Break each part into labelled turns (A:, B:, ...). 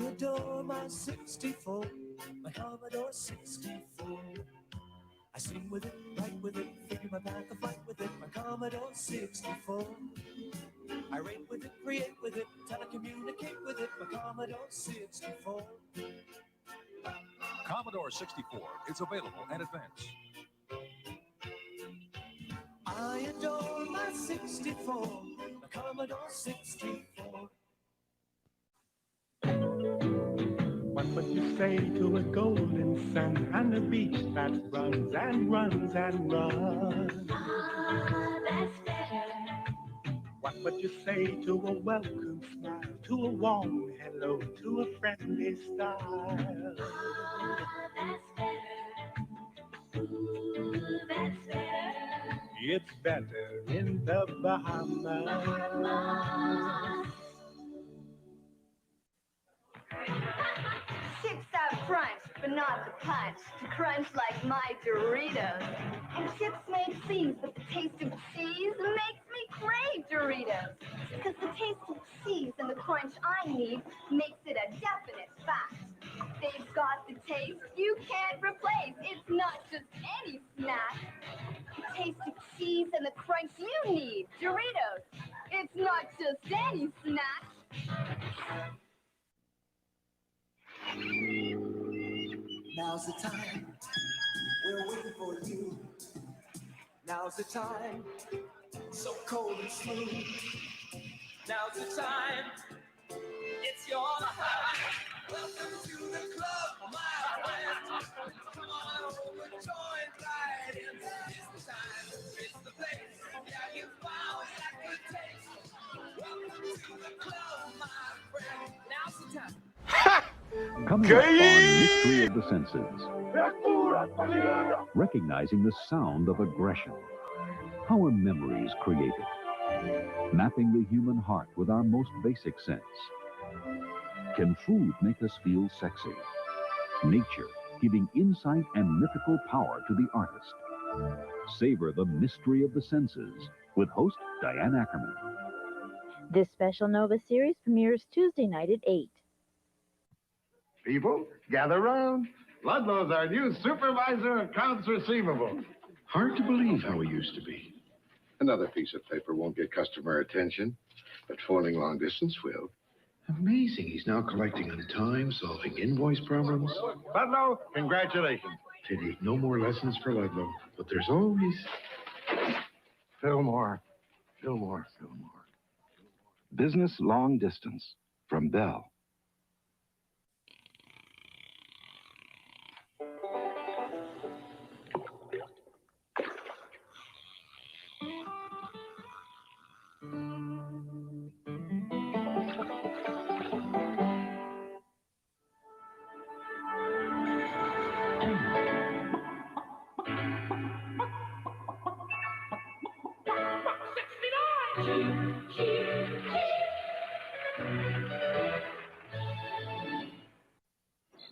A: adore my 64, my Commodore 64. I sing with it, write with it, figure my path of flight with it, my Commodore 64. I rate with it, create with it, telecommunicate with it, my Commodore 64.
B: Commodore 64 is available at Advance.
A: I adore my 64, my Commodore 64.
C: What would you say to a golden sun and a beach that runs and runs and runs?
D: Ah, that's better.
C: What would you say to a welcome smile, to a warm hello, to a friendly style?
D: Ah, that's better. Ooh, that's better.
C: It's better in the Bahamas.
E: Chips out crunch, but not the punch. To crunch like my Doritos. And chips make seeds, but the taste of cheese makes me crave Doritos. Because the taste of cheese and the crunch I need makes it a definite fact. They've got the taste you can't replace. It's not just any snack. The taste of cheese and the crunch you need. Doritos. It's not just any snack.
A: Now's the time, we're waiting for you. Now's the time, so cold and smooth. Now's the time, it's your time. Welcome to the club, my friend. Come on over, join right in. It's the time, it's the place. Yeah, you found that good taste. Welcome to the club, my friend. Now's the time.
F: Coming up on Mystery of the Senses, recognizing the sound of aggression. How are memories created? Mapping the human heart with our most basic sense. Can food make us feel sexy? Nature giving insight and mythical power to the artist. Savor the mystery of the senses with host Diane Ackerman.
G: This special Nova series premieres Tuesday night at 8.
H: People, gather round. Ludlow's our new supervisor of accounts receivable.
I: Hard to believe how he used to be. Another piece of paper won't get customer attention, but phoning long distance will. Amazing, he's now collecting on time, solving invoice problems.
H: Ludlow, congratulations.
I: Pity, no more lessons for Ludlow, but there's always...
H: Fillmore.
J: Business long distance from Bell.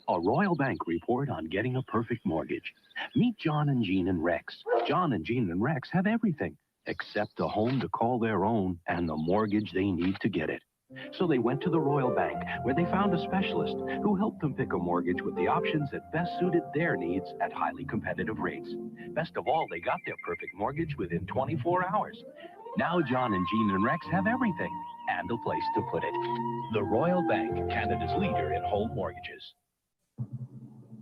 K: A Royal Bank report on getting a perfect mortgage. Meet John and Jean and Rex. John and Jean and Rex have everything except a home to call their own and the mortgage they need to get it. So they went to the Royal Bank, where they found a specialist who helped them pick a mortgage with the options that best suited their needs at highly competitive rates. Best of all, they got their perfect mortgage within 24 hours. Now John and Jean and Rex have everything and a place to put it. The Royal Bank, Canada's leader in home mortgages.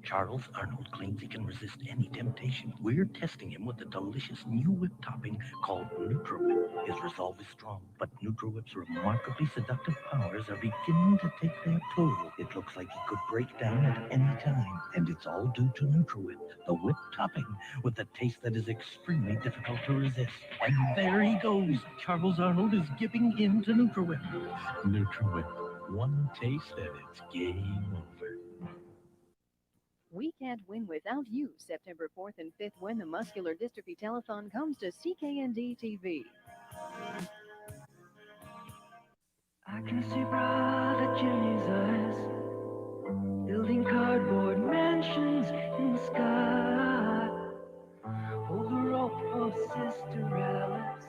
L: Charles Arnold claims he can resist any temptation. We're testing him with a delicious new whip topping called NutriWhip. His resolve is strong, but NutriWhip's remarkably seductive powers are beginning to take their toll. It looks like he could break down at any time, and it's all due to NutriWhip, the whip topping, with a taste that is extremely difficult to resist. And there he goes. Charles Arnold is giving in to NutriWhip. NutriWhip, one taste and it's game over.
M: We can't win without you. September 4th and 5th, when the Muscular Dystrophy Telethon comes to CKND TV.
N: I can see Brother Jimmy's eyes, building cardboard mansions in the sky. Hold the rope for Sister Alice.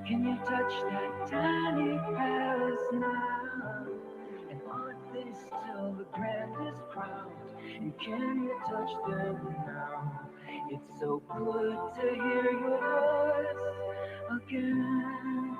N: Can you touch that tiny palace now? And aren't they still Can you touch them now? It's so good to hear your voice again.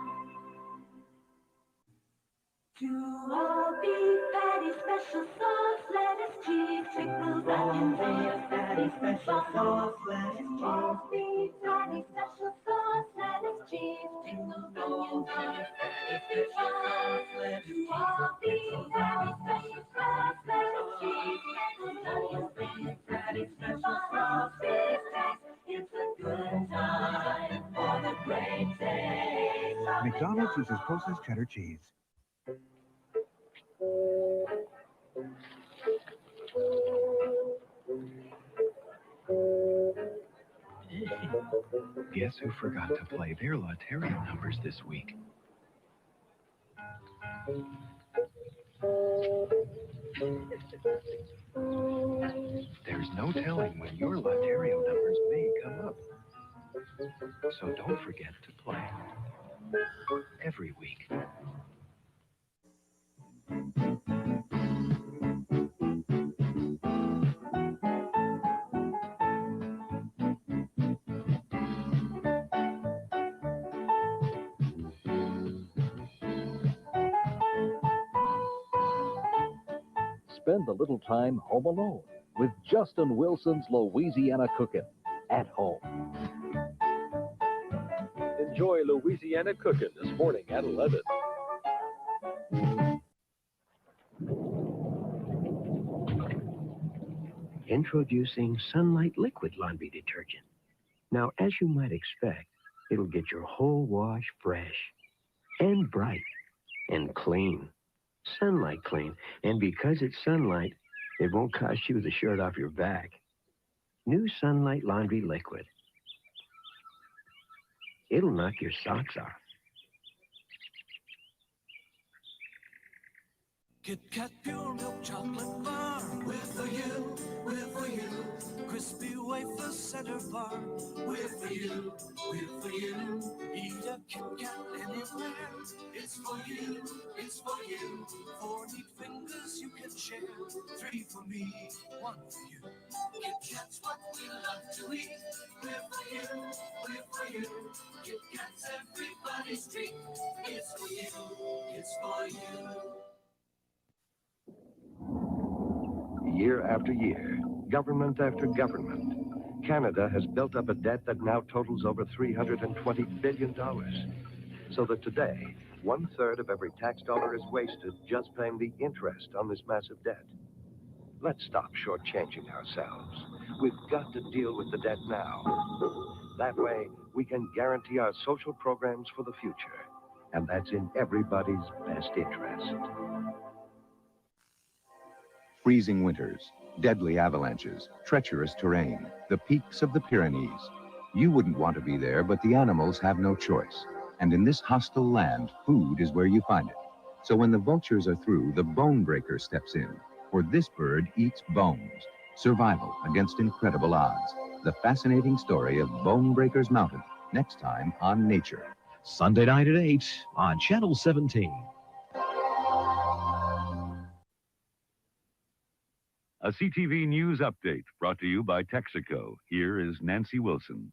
D: To all beef patty, special sauce, lettuce, cheese, pickles, onions, and patty, special sauce, lettuce, cheese. All beef patty, special sauce, lettuce, cheese, pickles, onions, and patty, special sauce, lettuce, cheese. All beef patty, special sauce, lettuce, cheese, pickles, onions, and patty, special sauce, beef taste. It's a good time for the great taste.
O: McDonald's uses processed cheddar cheese.
K: Guess who forgot to play their lottery numbers this week? There's no telling when your Lotterio numbers may come up. So don't forget to play every week.
F: Spend a little time home alone with Justin Wilson's Louisiana Cookin' at home.
P: Enjoy Louisiana Cookin' this morning at 11.
K: Introducing Sunlight Liquid Laundry Detergent. Now, as you might expect, it'll get your whole wash fresh and bright and clean. Sunlight clean. And because it's sunlight, it won't cost you the shirt off your back. New Sunlight Laundry Liquid. It'll knock your socks off.
A: Kit Kat pure milk chocolate bar, we're for you, we're for you. Crispy wafer center bar, we're for you, we're for you. Eat a Kit Kat anywhere, it's for you, it's for you. 4 neat fingers you can share, 3 for me, 1 for you. Kit Kat's what we love to eat, we're for you, we're for you. Kit Kat's everybody's treat, it's for you, it's for you.
J: Year after year, government after government, Canada has built up a debt that now totals over $320 billion. So that today, 1/3 of every tax dollar is wasted just paying the interest on this massive debt. Let's stop shortchanging ourselves. We've got to deal with the debt now. That way, we can guarantee our social programs for the future. And that's in everybody's best interest.
Q: Freezing winters, deadly avalanches, treacherous terrain, the peaks of the Pyrenees. You wouldn't want to be there, but the animals have no choice. And in this hostile land, food is where you find it. So when the vultures are through, the bone breaker steps in. For this bird eats bones. Survival against incredible odds. The fascinating story of Bone Breaker's Mountain, next time on Nature.
B: Sunday night at 8 on Channel 17.
R: A CTV News Update brought to you by Texaco. Here is Nancy Wilson.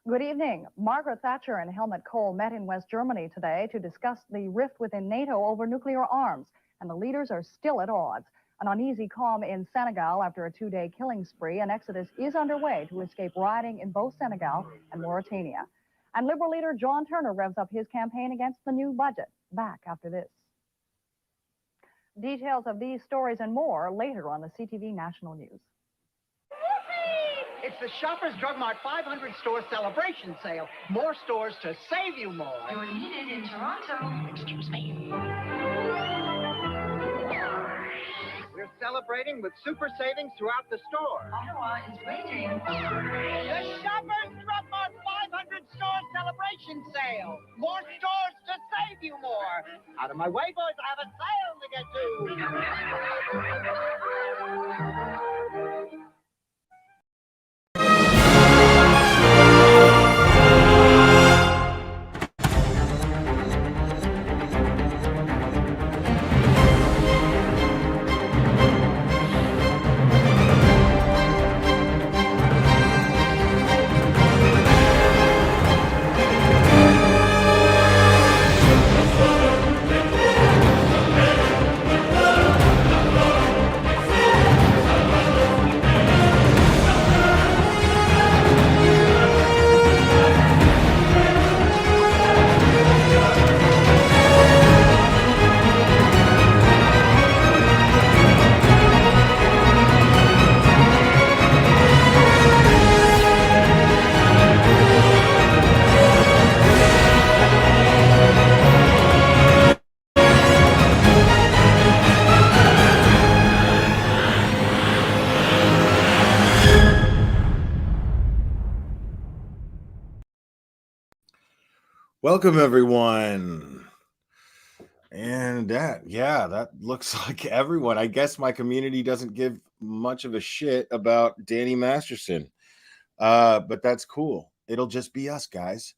S: Good evening. Margaret Thatcher and Helmut Kohl met in West Germany today to discuss the rift within NATO over nuclear arms, and the leaders are still at odds. An uneasy calm in Senegal after a 2-day killing spree. An exodus is underway to escape rioting in both Senegal and Mauritania. And Liberal leader John Turner revs up his campaign against the new budget. Back after this. Details of these stories and more later on the CTV National News.
T: It's the Shoppers Drug Mart 500 store celebration sale. More stores to save you more.
D: You're needed in Toronto.
T: Excuse me. We're celebrating with super savings throughout the store.
D: Ottawa is waiting.
T: The Shoppers Drug Mart 500 store celebration sale. More stores to save you more. Out of my way, boys. I have a sale to get to.
A: Welcome, everyone. And that looks like everyone. I guess my community doesn't give much of a shit about Danny Masterson. But that's cool. It'll just be us, guys.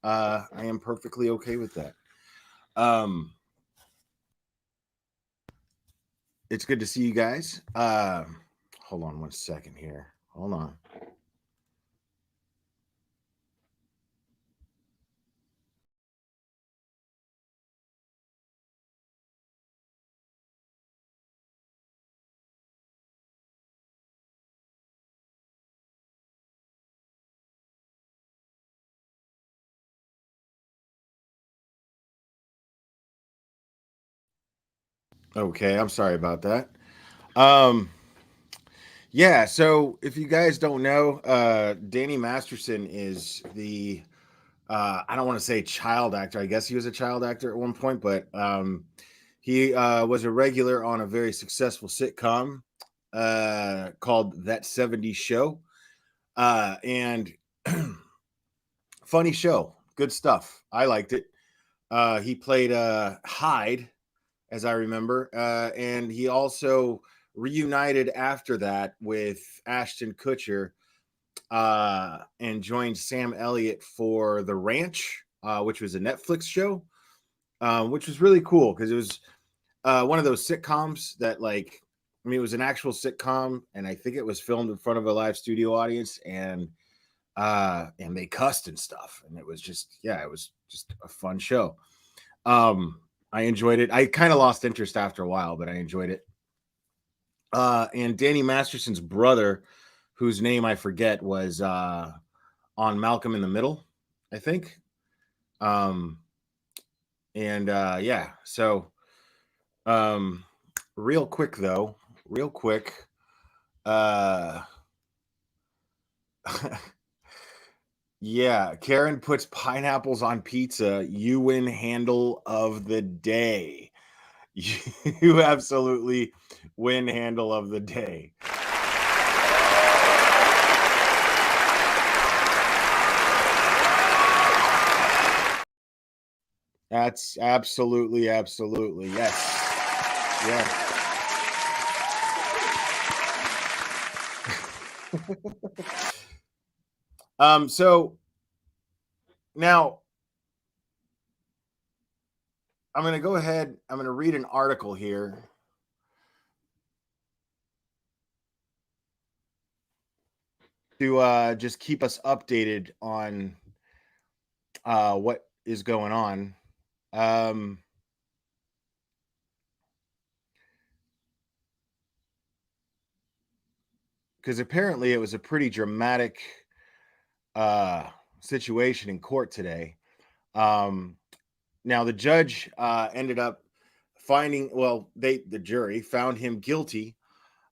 A: I am perfectly okay with that. It's good to see you guys. Hold on one second here. Hold on. Okay, I'm sorry about that. Yeah, so if you guys don't know, Danny Masterson is the I don't want to say child actor. I guess he was a child actor at one point, but he was a regular on a very successful sitcom called That 70s Show. And funny show, good stuff. I liked it. He played Hyde, as I remember, and he also reunited after that with Ashton Kutcher and joined Sam Elliott for The Ranch, which was a Netflix show, which was really cool because it was one of those sitcoms that, like, I mean, it was an actual sitcom, and I think it was filmed in front of a live studio audience, and they cussed and stuff, and it was just a fun show. I enjoyed it. I kind of lost interest after a while, but I enjoyed it. And Danny Masterson's brother, whose name I forget, was on Malcolm in the Middle, I think. So real quick, yeah, Karen puts pineapples on pizza. You win handle of the day. You absolutely win handle of the day. That's absolutely yes. So now I'm going to go ahead. I'm going to read an article here. To just keep us updated on what is going on. Because apparently it was a pretty dramatic situation in court today. Now the judge ended up finding, the jury found him guilty,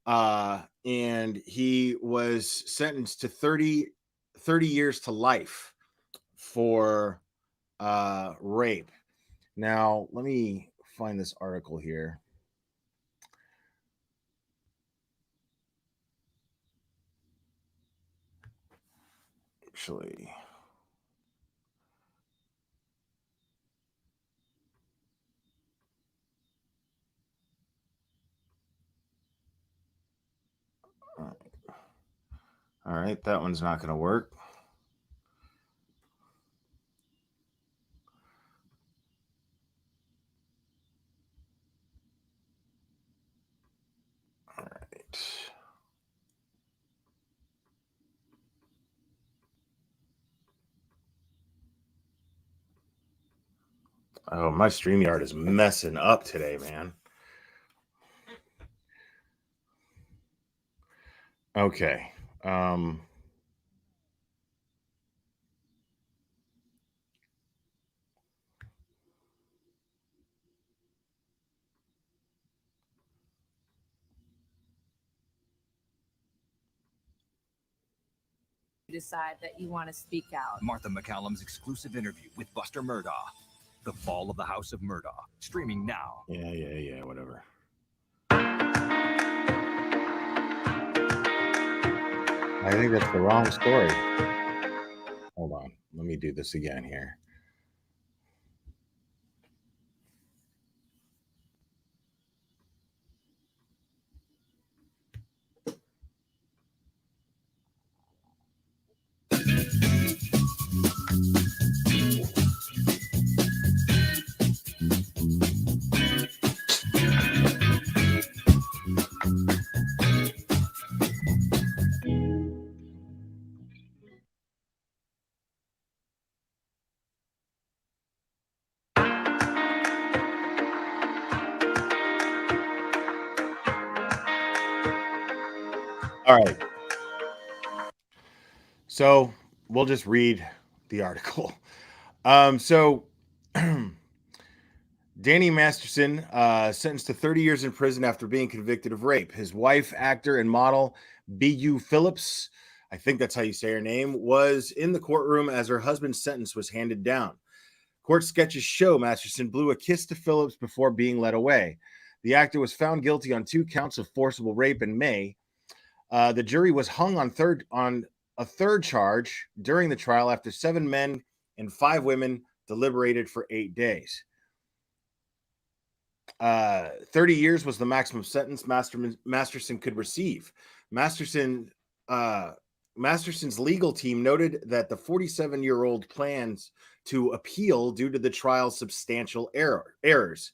A: and he was sentenced to 30 years to life for rape. Now let me find this article here. Actually, all right, that one's not going to work. All right. Oh, my StreamYard is messing up today, man. Okay.
U: Decide that you want to speak out.
V: Martha McCallum's exclusive interview with Buster Murdaugh. The Fall of the House of Murdaugh. Streaming now.
A: Yeah, whatever. I think that's the wrong story. Hold on. Let me do this again here.
C: All right. So we'll just read the article. So Danny Masterson, sentenced to 30 years in prison after being convicted of rape. His wife, actor and model B.U. Phillips, I think that's how you say her name, was in the courtroom as her husband's sentence was handed down. Court sketches show Masterson blew a kiss to Phillips before being led away. The actor was found guilty on 2 counts of forcible rape in May. The jury was hung on a third charge during the trial after 7 men and 5 women deliberated for 8 days. 30 years was the maximum sentence Masterson could receive. Masterson's legal team noted that the 47-year-old plans to appeal due to the trial's substantial errors.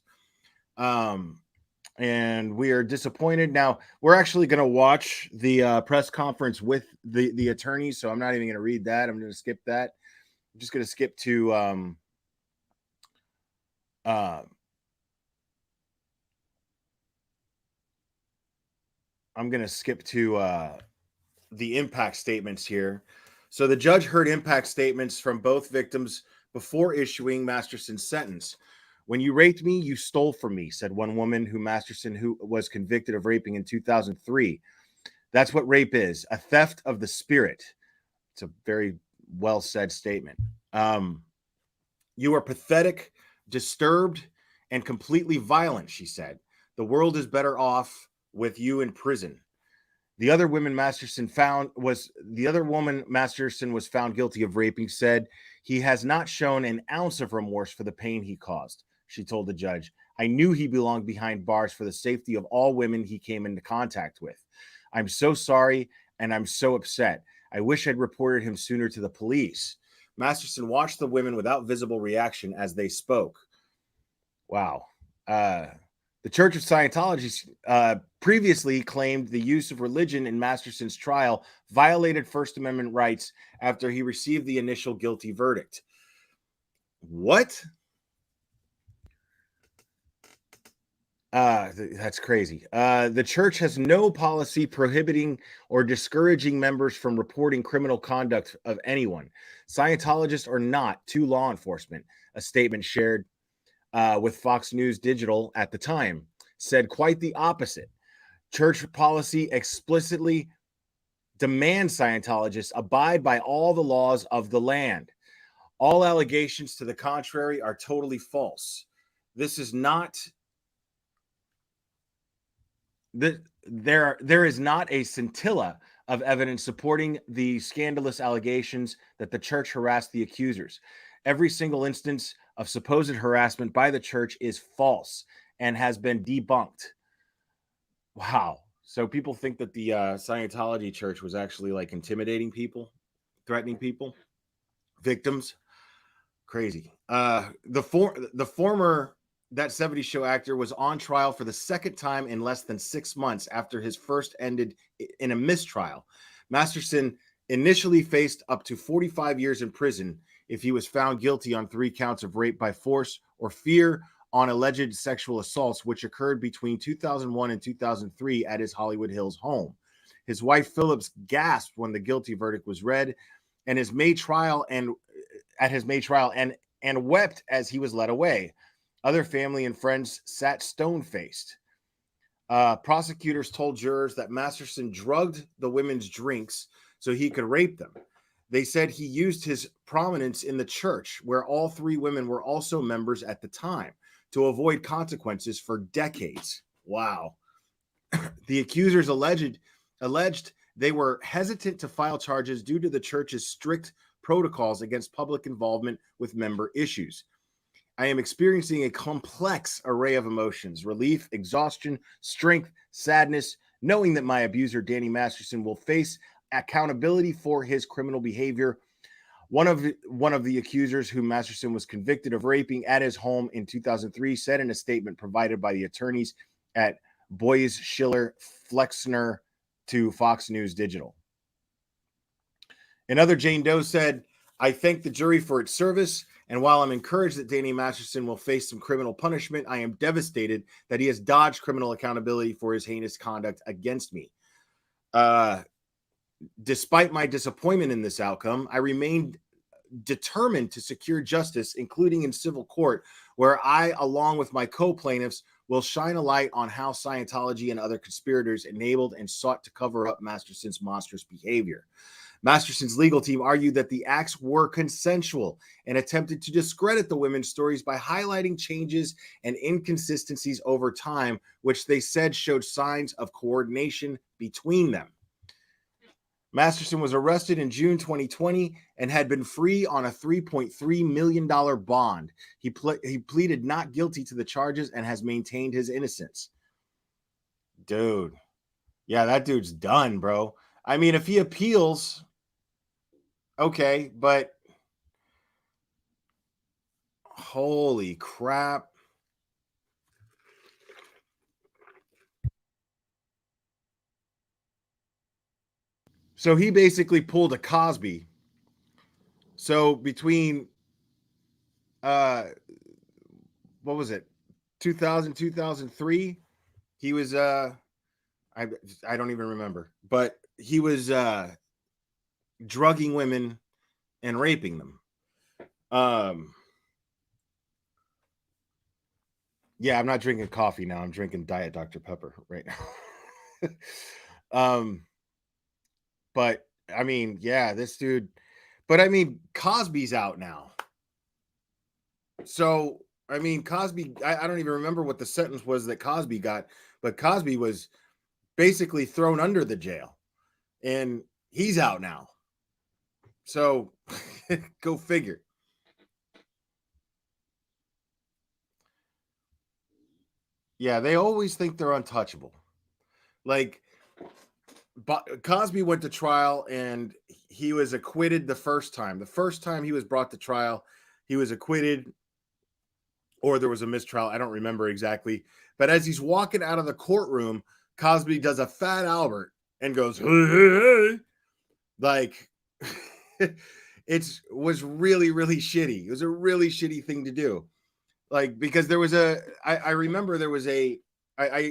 C: And we are disappointed. Now, we're actually going to watch the press conference with the attorneys, so I'm not even going to read that. I'm going to skip that. I'm just going to skip to I'm going to skip to the impact statements here. So the judge heard impact statements from both victims before issuing Masterson's sentence. When you raped me, you stole from me, said one woman who was convicted of raping in 2003. That's what rape is, a theft of the spirit. It's a very well said statement. You are pathetic, disturbed, and completely violent, she said. The world is better off with you in prison. The other woman Masterson was found guilty of raping said he has not shown an ounce of remorse for the pain he caused. She told the judge, I knew he belonged behind bars for the safety of all women he came into contact with. I'm so sorry, and I'm so upset. I wish I'd reported him sooner to the police. Masterson watched the women without visible reaction as they spoke. Wow. The Church of Scientology previously claimed the use of religion in Masterson's trial violated First Amendment rights after he received the initial guilty verdict. What? That's crazy. The church has no policy prohibiting or discouraging members from reporting criminal conduct of anyone. Scientologists are not to law enforcement. A statement shared with Fox News Digital at the time said quite the opposite. Church policy explicitly demands Scientologists abide by all the laws of the land. All allegations to the contrary are totally false. This is not there is not a scintilla of evidence supporting the scandalous allegations that the church harassed the accusers. Every single instance of supposed harassment by the church is false and has been debunked. Wow. So people think that the Scientology church was actually like intimidating people, threatening people, victims. Crazy. The former That 70s Show actor was on trial for the second time in less than 6 months after his first ended in a mistrial. Masterson initially faced up to 45 years in prison if he was found guilty on 3 counts of rape by force or fear on alleged sexual assaults, which occurred between 2001 and 2003 at his Hollywood Hills home. His wife Phillips gasped when the guilty verdict was read, and his May trial and wept as he was led away. Other family and friends sat stone-faced. Prosecutors told jurors that Masterson drugged the women's drinks so he could rape them. They said he used his prominence in the church, where all 3 women were also members at the time, to avoid consequences for decades. Wow. The accusers alleged they were hesitant to file charges due to the church's strict protocols against public involvement with member issues. I am experiencing a complex array of emotions: relief, exhaustion, strength, sadness, knowing that my abuser, Danny Masterson, will face accountability for his criminal behavior. One of the accusers, whom Masterson was convicted of raping at his home in 2003, said in a statement provided by the attorneys at Boyes, Schiller, Flexner to Fox News Digital. Another Jane Doe said, I thank the jury for its service, and while I'm encouraged that Danny Masterson will face some criminal punishment, I am devastated that he has dodged criminal accountability for his heinous conduct against me. Despite my disappointment in this outcome, I remained determined to secure justice, including in civil court, where I, along with my co-plaintiffs, will shine a light on how Scientology and other conspirators enabled and sought to cover up Masterson's monstrous behavior. Masterson's legal team argued that the acts were consensual and attempted to discredit the women's stories by highlighting changes and inconsistencies over time, which they said showed signs of coordination between them. Masterson was arrested in June 2020 and had been free on a $3.3 million bond. He pleaded not guilty to the charges and has maintained his innocence. Dude. Yeah, that dude's done, bro. I mean, if he appeals, okay, but holy crap. So he basically pulled a Cosby. So between what was it? 2000, 2003, he was I don't even remember, but he was drugging women and raping them. Yeah, I'm not drinking coffee now. I'm drinking Diet Dr. Pepper right now. But I mean, yeah, this dude, but I mean, Cosby's out now. So, I mean, Cosby, I don't even remember what the sentence was that Cosby got, but Cosby was basically thrown under the jail and he's out now. So, go figure. Yeah, they always think they're untouchable. Like, but Cosby went to trial and he was acquitted the first time. The first time he was brought to trial, he was acquitted, or there was a mistrial. I don't remember exactly. But as he's walking out of the courtroom, Cosby does a Fat Albert and goes, hey, hey, hey. Like, it was really, really shitty. It was a really shitty thing to do. Like, because there was I remember there was I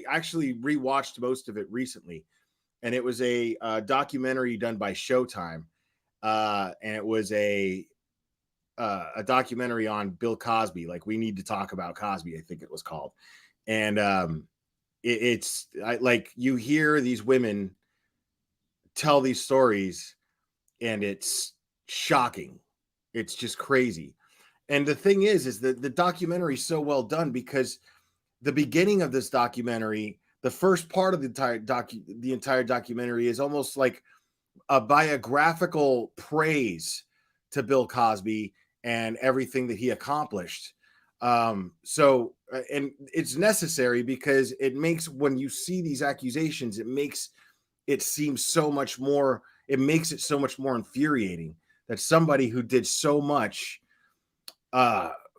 C: actually rewatched most of it recently. And it was a documentary done by Showtime. And it was a documentary on Bill Cosby. Like, we need to talk about Cosby, I think it was called. And it's like you hear these women tell these stories and it's shocking. It's just crazy. And the thing is that the documentary is so well done because the beginning of this documentary, the first part of the entire documentary is almost like a biographical praise to Bill Cosby and everything that he accomplished. So, and it's necessary because it makes, when you see these accusations, it makes it seem so much more, it makes it so much more infuriating that somebody who did so much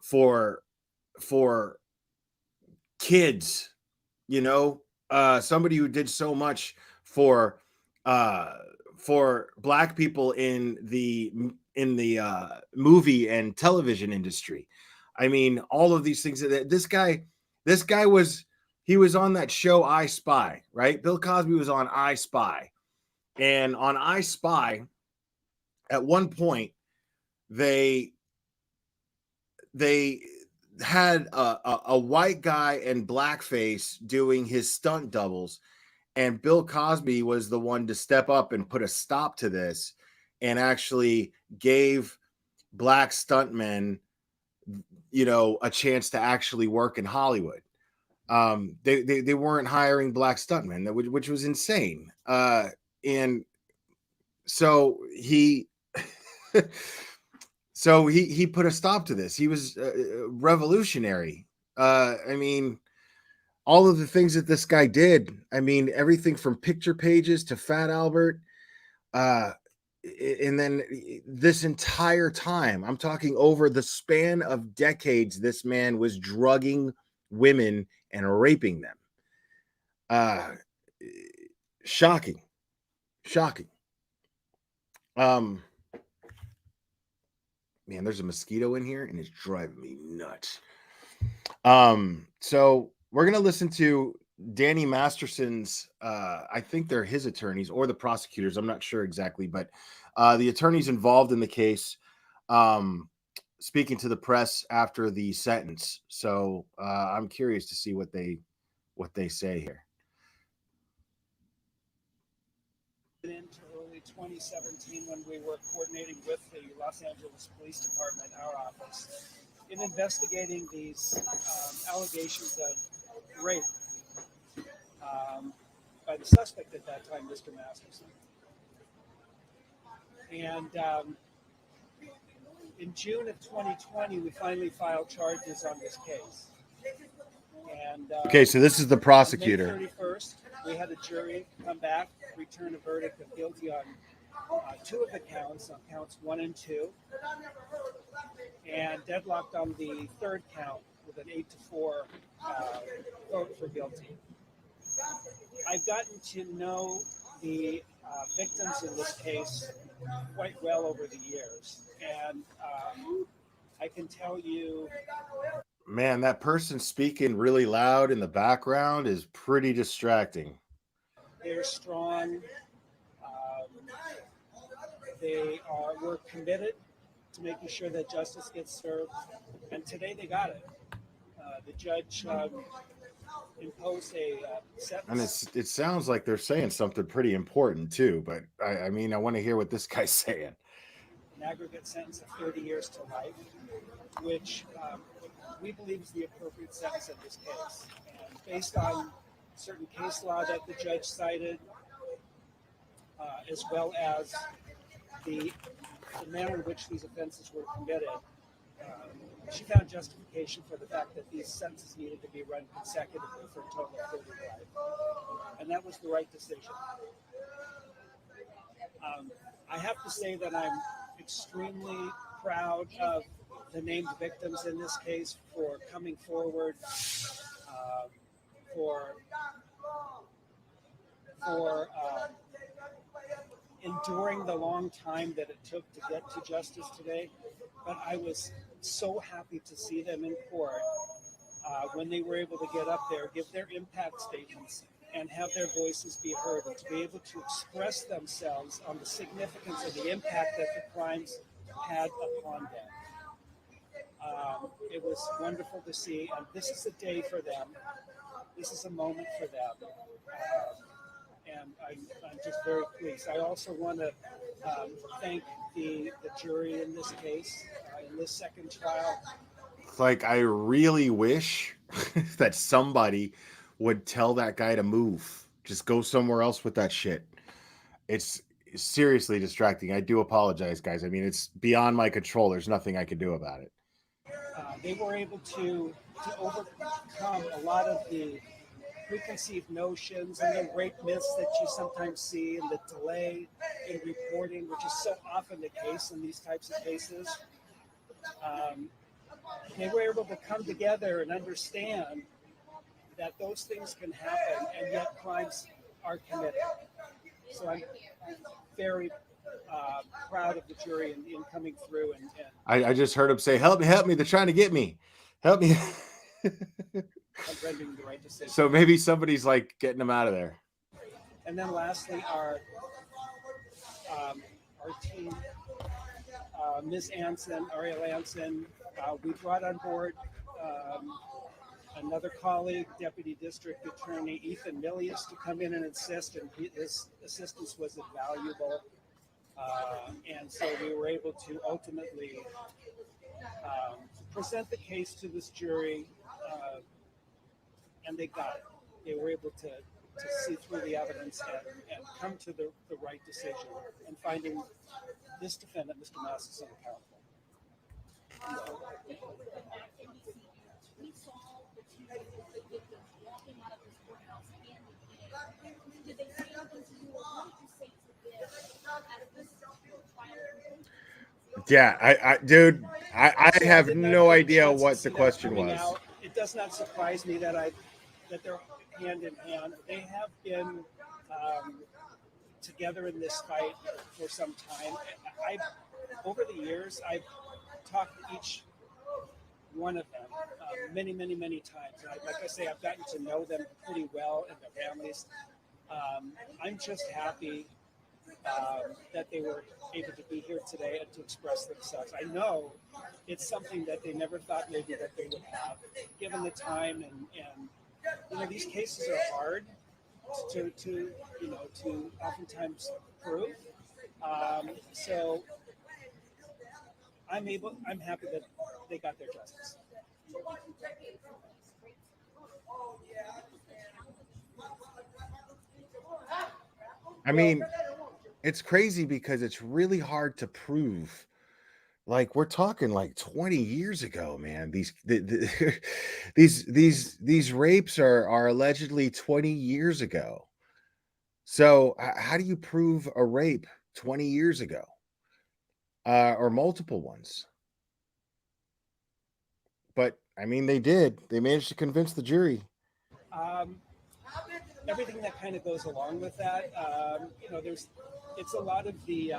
C: for kids, you know, somebody who did so much for Black people in the movie and television industry. I mean, all of these things that this guy was, he was on that show I Spy, right? Bill Cosby was on I Spy. And on I Spy, at one point, they had a white guy in blackface doing his stunt doubles, and Bill Cosby was the one to step up and put a stop to this and actually gave Black stuntmen, you know, a chance to actually work in Hollywood. They weren't hiring Black stuntmen, which was insane. And so he he put a stop to this. He was revolutionary. I mean, all of the things that this guy did. I mean, everything from picture pages to Fat Albert. And then this entire time, I'm talking over the span of decades, this man was drugging women and raping them. Shocking. Man, there's a mosquito in here and it's driving me nuts. So we're gonna listen to Danny Masterson's, I think they're his attorneys or the prosecutors. I'm not sure exactly, but the attorneys involved in the case speaking to the press after the sentence. So I'm curious to see what they say here.
E: Into early 2017 when we were coordinating with the Los Angeles Police Department, our office, in investigating these allegations of rape by the suspect at that time, Mr. Masterson. And in June of 2020, we finally filed charges on this case. And
C: Okay, so this is the prosecutor.
E: On May 31st, we had a jury come back, return a verdict of guilty on 2 of the counts, on counts 1 and 2, and deadlocked on the 3rd count with an 8-4 vote for guilty. I've gotten to know the victims in this case quite well over the years, and I can tell you,
C: Man, that person speaking really loud in the background is pretty distracting.
E: they're strong. We're committed to making sure that justice gets served, and today they got it. The judge imposed a sentence.
C: And it sounds like they're saying something pretty important too, but I mean, I want to hear what this guy's saying.
E: An aggregate sentence of 30 years to life, which we believe is the appropriate sentence in this case. And based on certain case law that the judge cited, as well as the manner in which these offenses were committed, she found justification for the fact that these sentences needed to be run consecutively for a total of 30 life. And that was the right decision. I have to say that I'm extremely proud of the named victims in this case for coming forward, for enduring the long time that it took to get to justice today. But I was so happy to see them in court when they were able to get up there, give their impact statements, and have their voices be heard, and to be able to express themselves on the significance of the impact that the crimes had upon them. It was wonderful to see, and this is a day for them. This is a moment for them. And I'm just very pleased. I also want to thank the jury in this case, in this second trial.
C: Like, I really wish that somebody would tell that guy to move. Just go somewhere else with that shit. It's seriously distracting. I do apologize, guys. I mean, it's beyond my control. There's nothing I can do about it.
E: They were able to overcome a lot of the preconceived notions and the rape myths that you sometimes see, and the delay in reporting, which is so often the case in these types of cases. They were able to come together and understand that those things can happen, and yet crimes are committed. So I'm very proud of the jury in coming through. And
C: I just heard him say, help me, they're trying to get me. Help me.
E: rendering the right decision.
C: So maybe somebody's like getting them out of there.
E: And then lastly, our team, Ms. Anson, Ariel Anson, we brought on board another colleague, Deputy District Attorney Ethan Milius, to come in and assist, and his assistance was invaluable. And so we were able to ultimately present the case to this jury, and they got it. They were able to see through the evidence and come to the right decision and finding this defendant, Mr. Masterson, accountable.
C: Yeah, dude, I have no idea what the question was.
E: Out. It does not surprise me that they're hand in hand. They have been together in this fight for some time. Over the years, I've talked to each one of them many, many, many times. And like I say, I've gotten to know them pretty well and their families. I'm just happy that they were able to be here today and to express themselves. I know it's something that they never thought maybe that they would have, given the time and these cases are hard to oftentimes prove. So I'm happy that they got their justice.
C: I mean, it's crazy because it's really hard to prove. Like we're talking like 20 years ago, man. These rapes are allegedly 20 years ago. So how do you prove a rape 20 years ago? Or multiple ones? But I mean, they did. They managed to convince the jury.
E: Everything that kind of goes along with that, it's a lot of the,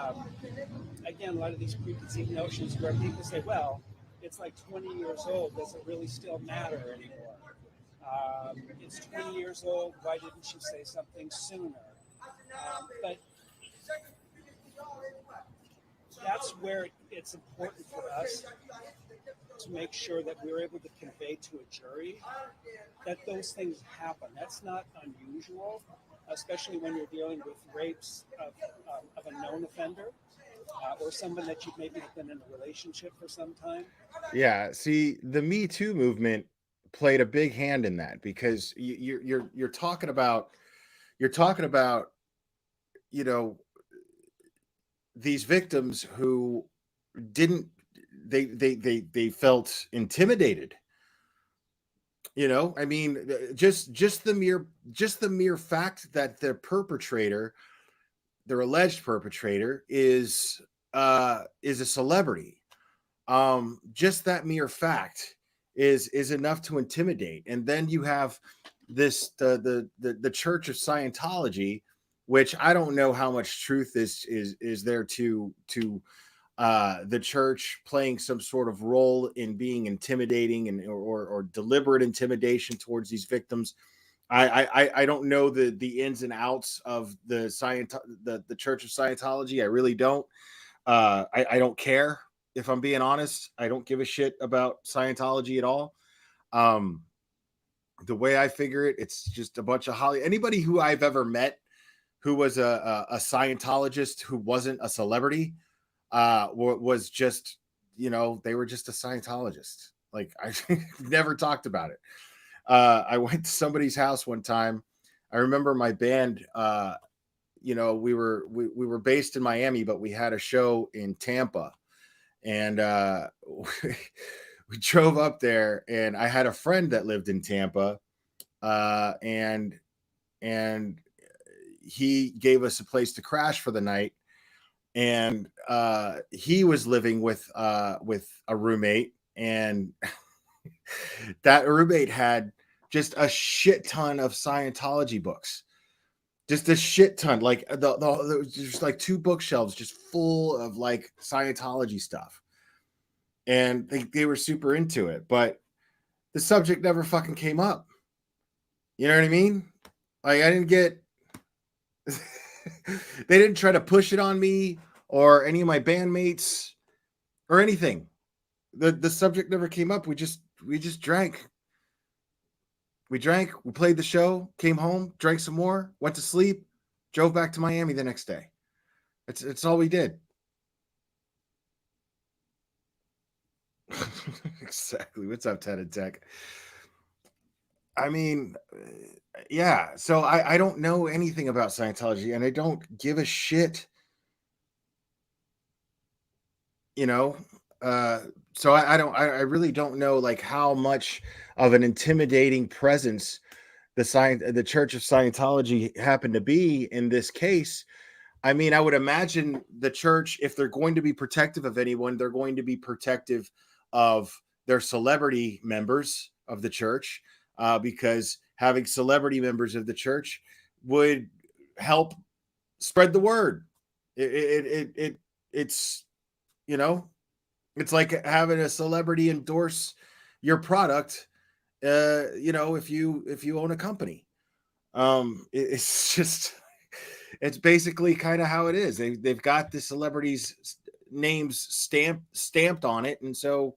E: again, a lot of these preconceived notions where people say, well, it's like 20 years old. Does it really still matter anymore? It's 20 years old. Why didn't she say something sooner? But that's where it's important for us to make sure that we're able to convey to a jury that those things happen. That's not unusual, especially when you're dealing with rapes of a known offender or someone that you've maybe been in a relationship for some time.
C: Yeah, see, the Me Too movement played a big hand in that because you're talking about you know these victims who didn't they felt intimidated. I mean, just the mere fact that the perpetrator, their alleged perpetrator, is a celebrity. Just that mere fact is enough to intimidate. And then you have the Church of Scientology, which I don't know how much truth is there to the church playing some sort of role in being intimidating or deliberate intimidation towards these victims. I don't know the ins and outs of the Church of Scientology. I really don't. I don't care, if I'm being honest. I don't give a shit about Scientology at all. The way I figure it, it's just a bunch of anybody who I've ever met who was a Scientologist who wasn't a celebrity was just, they were just a Scientologist. Like, I never talked about it. I went to somebody's house one time. I remember my band, we were based in Miami, but we had a show in Tampa, and we drove up there, and I had a friend that lived in Tampa, and he gave us a place to crash for the night. And he was living with a roommate, and that roommate had just a shit ton of Scientology books, just a shit ton. Like there was just like 2 bookshelves just full of like Scientology stuff, and they were super into it, but the subject never fucking came up. You know what I mean? Like, I didn't get they didn't try to push it on me or any of my bandmates or anything. The subject never came up. We just drank. We drank, we played the show, came home, drank some more, went to sleep, drove back to Miami the next day. It's all we did. Exactly. What's up, Ted and Tech? I mean, yeah. So I don't know anything about Scientology, and I don't give a shit. So I really don't know like how much of an intimidating presence the Church of Scientology happened to be in this case. I mean, I would imagine the church, if they're going to be protective of anyone, they're going to be protective of their celebrity members of the church, because having celebrity members of the church would help spread the word. It's it's like having a celebrity endorse your product, if you own a company. It's just, it's basically kind of how it is. They've got the celebrities' names stamped on it, and so,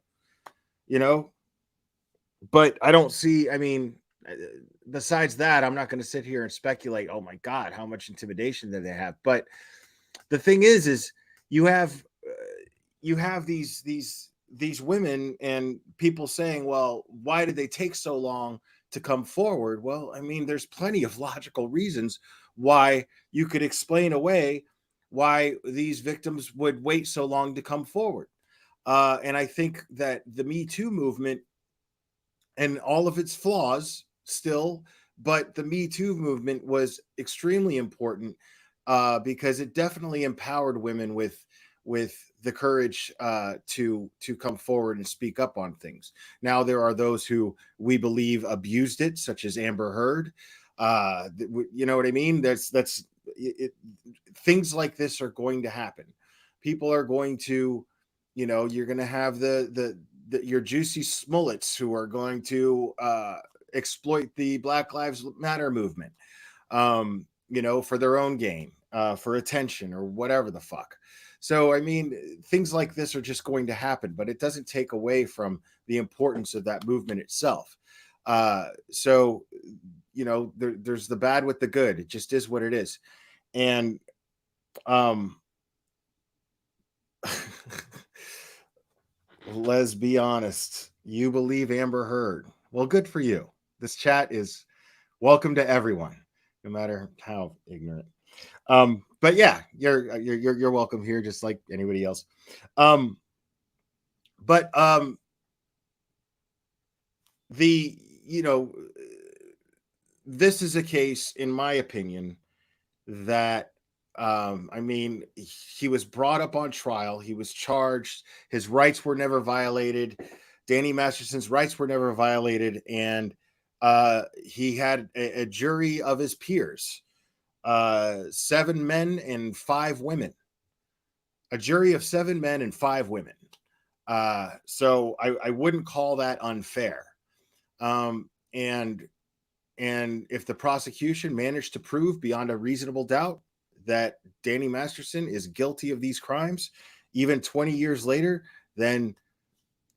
C: but I don't see. I mean, besides that, I'm not going to sit here and speculate. Oh my God, how much intimidation that they have. But the thing is you have these women and people saying, well, why did they take so long to come forward? Well, I mean, there's plenty of logical reasons why you could explain away why these victims would wait so long to come forward. And I think that the Me Too movement and all of its flaws still, but the Me Too movement was extremely important because it definitely empowered women with the courage to come forward and speak up on things. Now there are those who we believe abused it, such as Amber Heard. You know what I mean? Things like this are going to happen. People are going to, you're going to have your Juicy Smollets who are going to exploit the Black Lives Matter movement, for their own gain, for attention or whatever the fuck. So, I mean, things like this are just going to happen, but it doesn't take away from the importance of that movement itself. So, there's the bad with the good. It just is what it is. And, let's be honest. You believe Amber Heard. Well, good for you. This chat is welcome to everyone, no matter how ignorant. But yeah, you're welcome here, just like anybody else. But this is a case, in my opinion, that I mean, he was brought up on trial, he was charged, his rights were never violated, Danny Masterson's rights were never violated, and he had a jury of his peers, 7 men and 5 women, a jury of 7 men and 5 women. So I wouldn't call that unfair. And if the prosecution managed to prove beyond a reasonable doubt that Danny Masterson is guilty of these crimes, even 20 years later, then,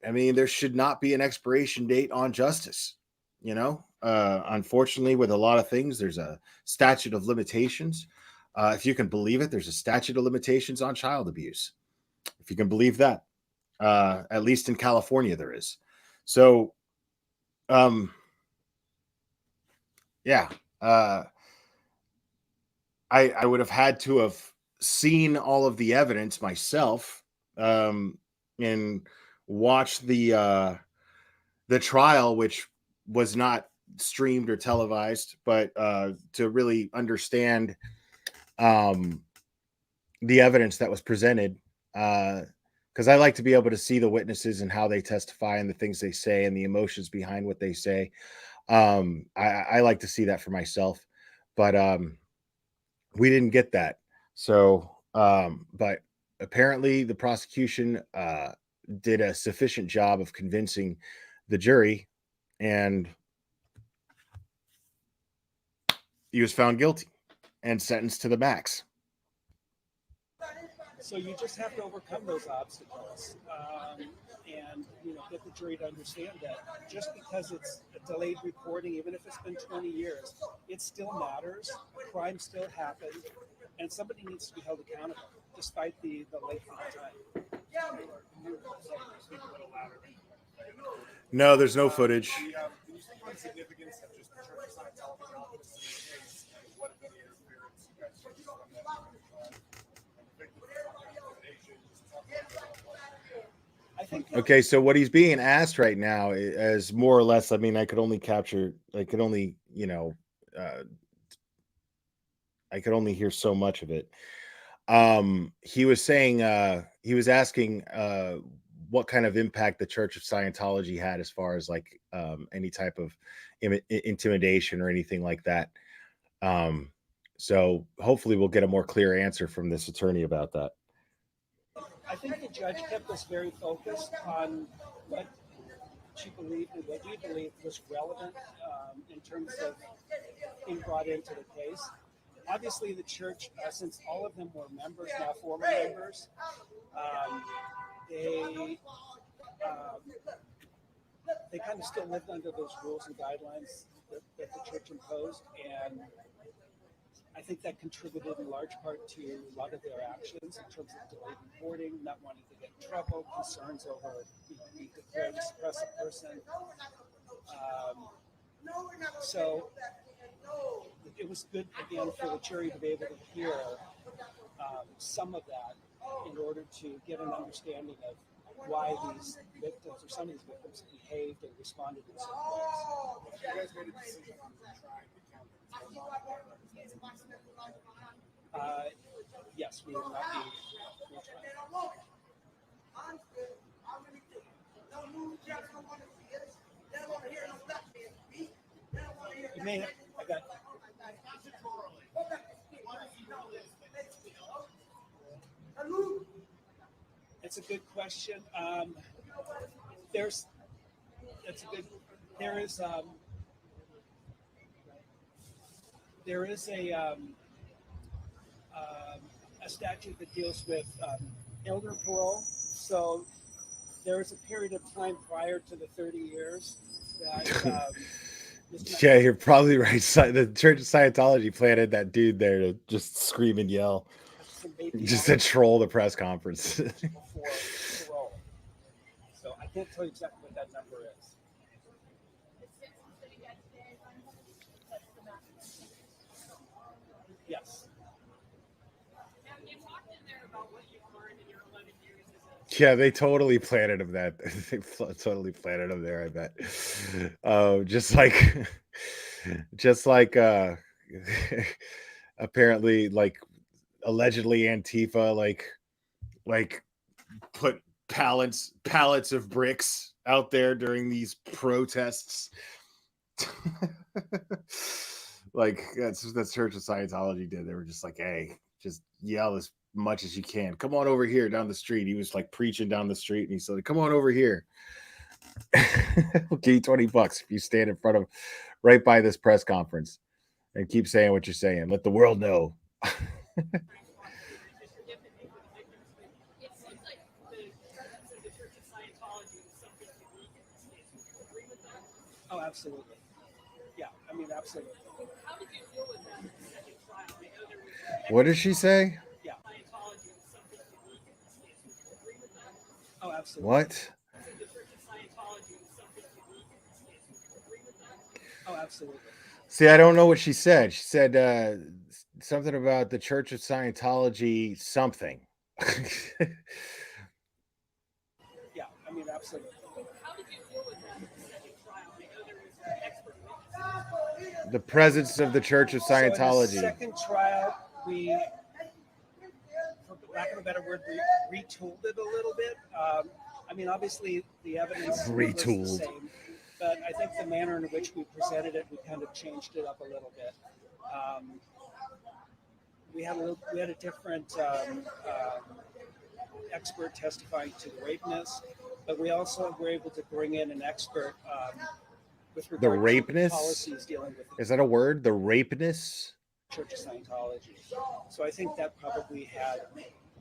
C: I mean, there should not be an expiration date on justice. Unfortunately, with a lot of things, there's a statute of limitations. If you can believe it, there's a statute of limitations on child abuse. If you can believe that, at least in California, there is. So, yeah, I would have had to have seen all of the evidence myself, and watched the trial, which was not streamed or televised, but to really understand the evidence that was presented, because I like to be able to see the witnesses and how they testify and the things they say and the emotions behind what they say. I like to see that for myself, but we didn't get that. So, but apparently the prosecution did a sufficient job of convincing the jury, and he was found guilty and sentenced to the max.
E: So you just have to overcome those obstacles, and get the jury to understand that just because it's a delayed reporting, even if it's been 20 years, it still matters. Crime still happened, and somebody needs to be held accountable, despite the length of time.
C: No, there's no footage. Okay, so what he's being asked right now is more or less, I mean, I could only hear so much of it. He was saying, he was asking what kind of impact the Church of Scientology had as far as like any type of intimidation or anything like that. So hopefully we'll get a more clear answer from this attorney about that.
E: I think the judge kept us very focused on what she believed and what we believed was relevant in terms of being brought into the case. Obviously, the church, since all of them were members, now former members, they kind of still lived under those rules and guidelines that the church imposed, and I think that contributed in large part to a lot of their actions in terms of delayed reporting, not wanting to get in trouble, concerns over, being declared a suppressive person. So it was good, again, for the jury to be able to hear some of that in order to get an understanding of why these victims, or some of these victims, behaved and responded in certain ways. You guys made a decision on trying to count yes, we will not be retried. You may have, I got. It's a good question. There is a statute that deals with elder parole. So there is a period of time prior to the 30 years that.
C: Yeah, you're probably right. The Church of Scientology planted that dude there to just scream and yell, just to troll the press conference.
E: Before parole. So I can't tell you exactly what that number is. Yes.
C: Yeah, they totally planted him that. They totally planted him there, I bet. Just like apparently, like, allegedly Antifa like put pallets of bricks out there during these protests. Like that's Church of Scientology did. They were just like, hey, just yell as much as you can. Come on over here down the street. He was like preaching down the street, and he said, come on over here. I'll give you $20 if you stand in front of right by this press conference and keep saying what you're saying. Let the world know.
E: Oh, absolutely. Yeah, I mean, absolutely.
C: What did she say?
E: Yeah. Oh, absolutely.
C: What?
E: Oh, absolutely.
C: See, I don't know what she said. She said something about the Church of Scientology something.
E: Yeah, I mean, absolutely.
C: The presence of the Church of Scientology.
E: So in the second trial, we, for lack of a better word, we retooled it a little bit. I mean, obviously, the evidence was the same, but I think the manner in which we presented it, we kind of changed it up a little bit. We had a different expert testifying to the rapeness, but we also were able to bring in an expert with regard
C: the
E: to
C: rapeness?
E: policies dealing with.
C: Is that a word? The rapeness?
E: Church of Scientology. So I think that probably had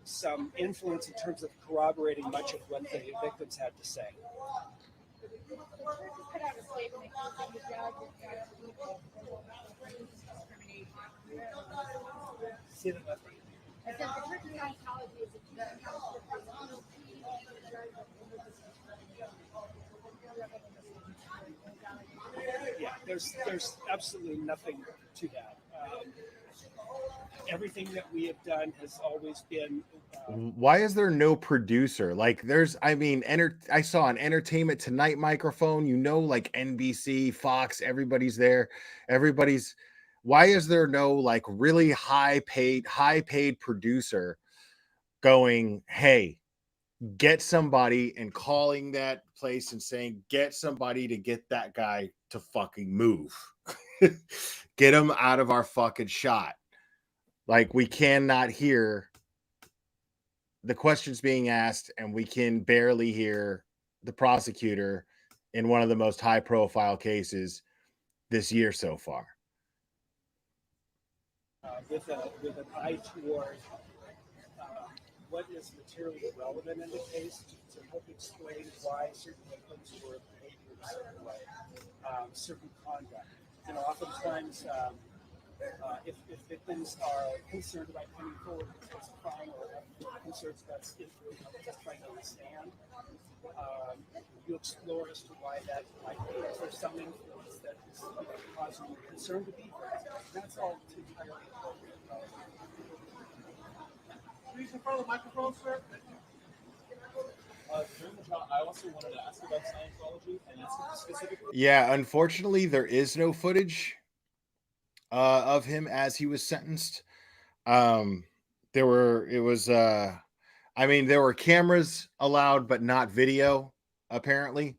E: some influence in terms of corroborating much of what the victims had to say. See that left? Yeah, there's absolutely nothing to that. Everything that we have done has always been.
C: Why is there no producer? Like, I saw an Entertainment Tonight microphone, like NBC, Fox, everybody's there. Why is there no like really high paid producer going, hey, get somebody, and calling that place and saying, get somebody to get that guy to fucking move. Get him out of our fucking shot. Like, we cannot hear the questions being asked, and we can barely hear the prosecutor in one of the most high-profile cases this year so far.
E: With an eye toward what is materially relevant in the case to help explain why certain victims were behaving in a certain way, certain conduct. You know, oftentimes, if victims are concerned about coming forward and testifying or have concerns about testifying on the stand, you explore as to why that might be. Is there some influence that is causing you concern to be present? That's all entirely appropriate.
G: Please in front of the microphone, sir. During the trial, I also wanted to ask about Scientology and ask specifically.
C: Yeah, unfortunately, there is no footage of him as he was sentenced. There were cameras allowed, but not video, apparently.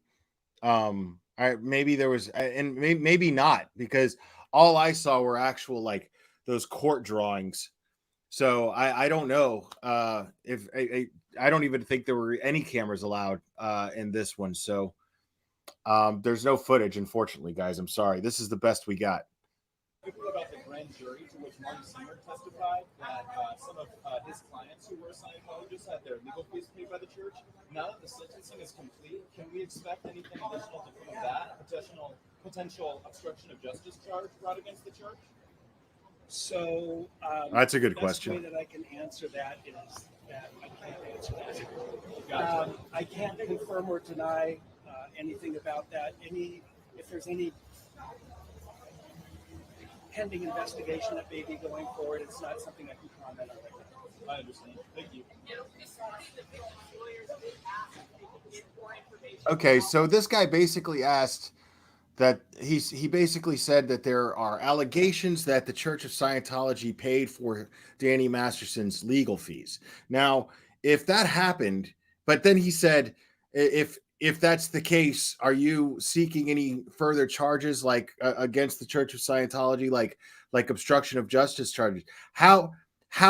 C: Maybe there was, and maybe not, because all I saw were actual, like, those court drawings. So I don't know if I don't even think there were any cameras allowed in this one. So there's no footage, unfortunately, guys. I'm sorry. This is the best we got.
G: About the grand jury to which Marty Singer testified that some of his clients who were Scientologists had their legal fees paid by the church. Now that the sentencing is complete, can we expect anything additional to come of that? Potential obstruction of justice charge brought against the church?
C: So that's a good question.
E: The way that I can answer that is that I can't answer that. I can't confirm or deny anything about that. If there's any pending investigation that may be going forward, it's not something I can comment on right now.
G: I understand. Thank you.
C: Okay, so this guy basically asked that he basically said that there are allegations that the Church of Scientology paid for Danny Masterson's legal fees. Now, if that happened, but then he said, if that's the case, are you seeking any further charges like against the Church of Scientology, like obstruction of justice charges? How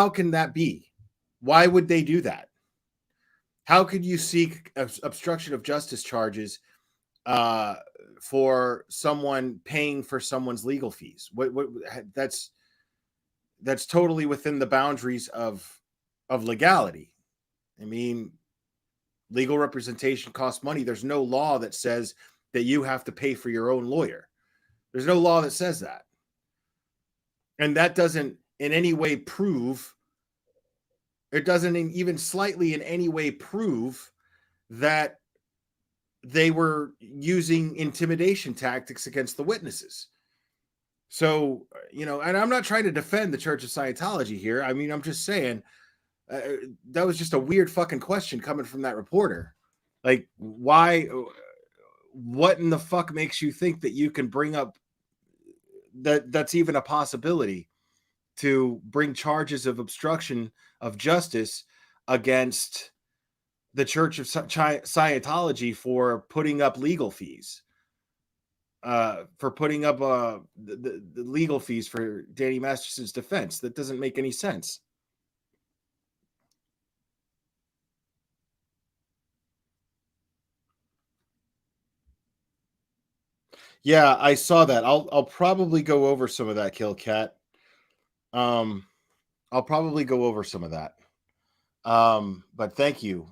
C: can that be? Why would they do that? How could you seek obstruction of justice charges for someone paying for someone's legal fees? What that's totally within the boundaries of legality. I mean, legal representation costs money. There's no law that says that you have to pay for your own lawyer. There's no law that says that. And that doesn't in any way prove, it doesn't even slightly in any way prove that they were using intimidation tactics against the witnesses. So, you know, and I'm not trying to defend the Church of Scientology here. I mean, I'm just saying that was just a weird fucking question coming from that reporter. Like, why? What in the fuck makes you think that you can bring up that's even a possibility to bring charges of obstruction of justice against the Church of Scientology for putting up legal fees, for putting up the legal fees for Danny Masterson's defense? That doesn't make any sense. Yeah, I saw that. I'll probably go over some of that, Kill Cat. I'll probably go over some of that. But thank you.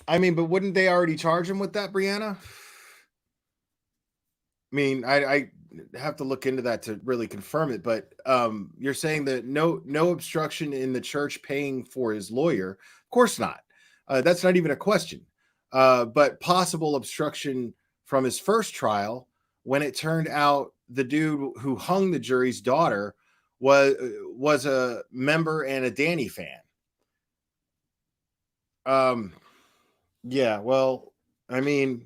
C: I mean, but wouldn't they already charge him with that, Brianna? I mean, I have to look into that to really confirm it, but you're saying that no obstruction in the church paying for his lawyer? Of course not. That's not even a question. But possible obstruction from his first trial, when it turned out the dude who hung the jury's daughter was a member and a Danny fan. Yeah, well, I mean,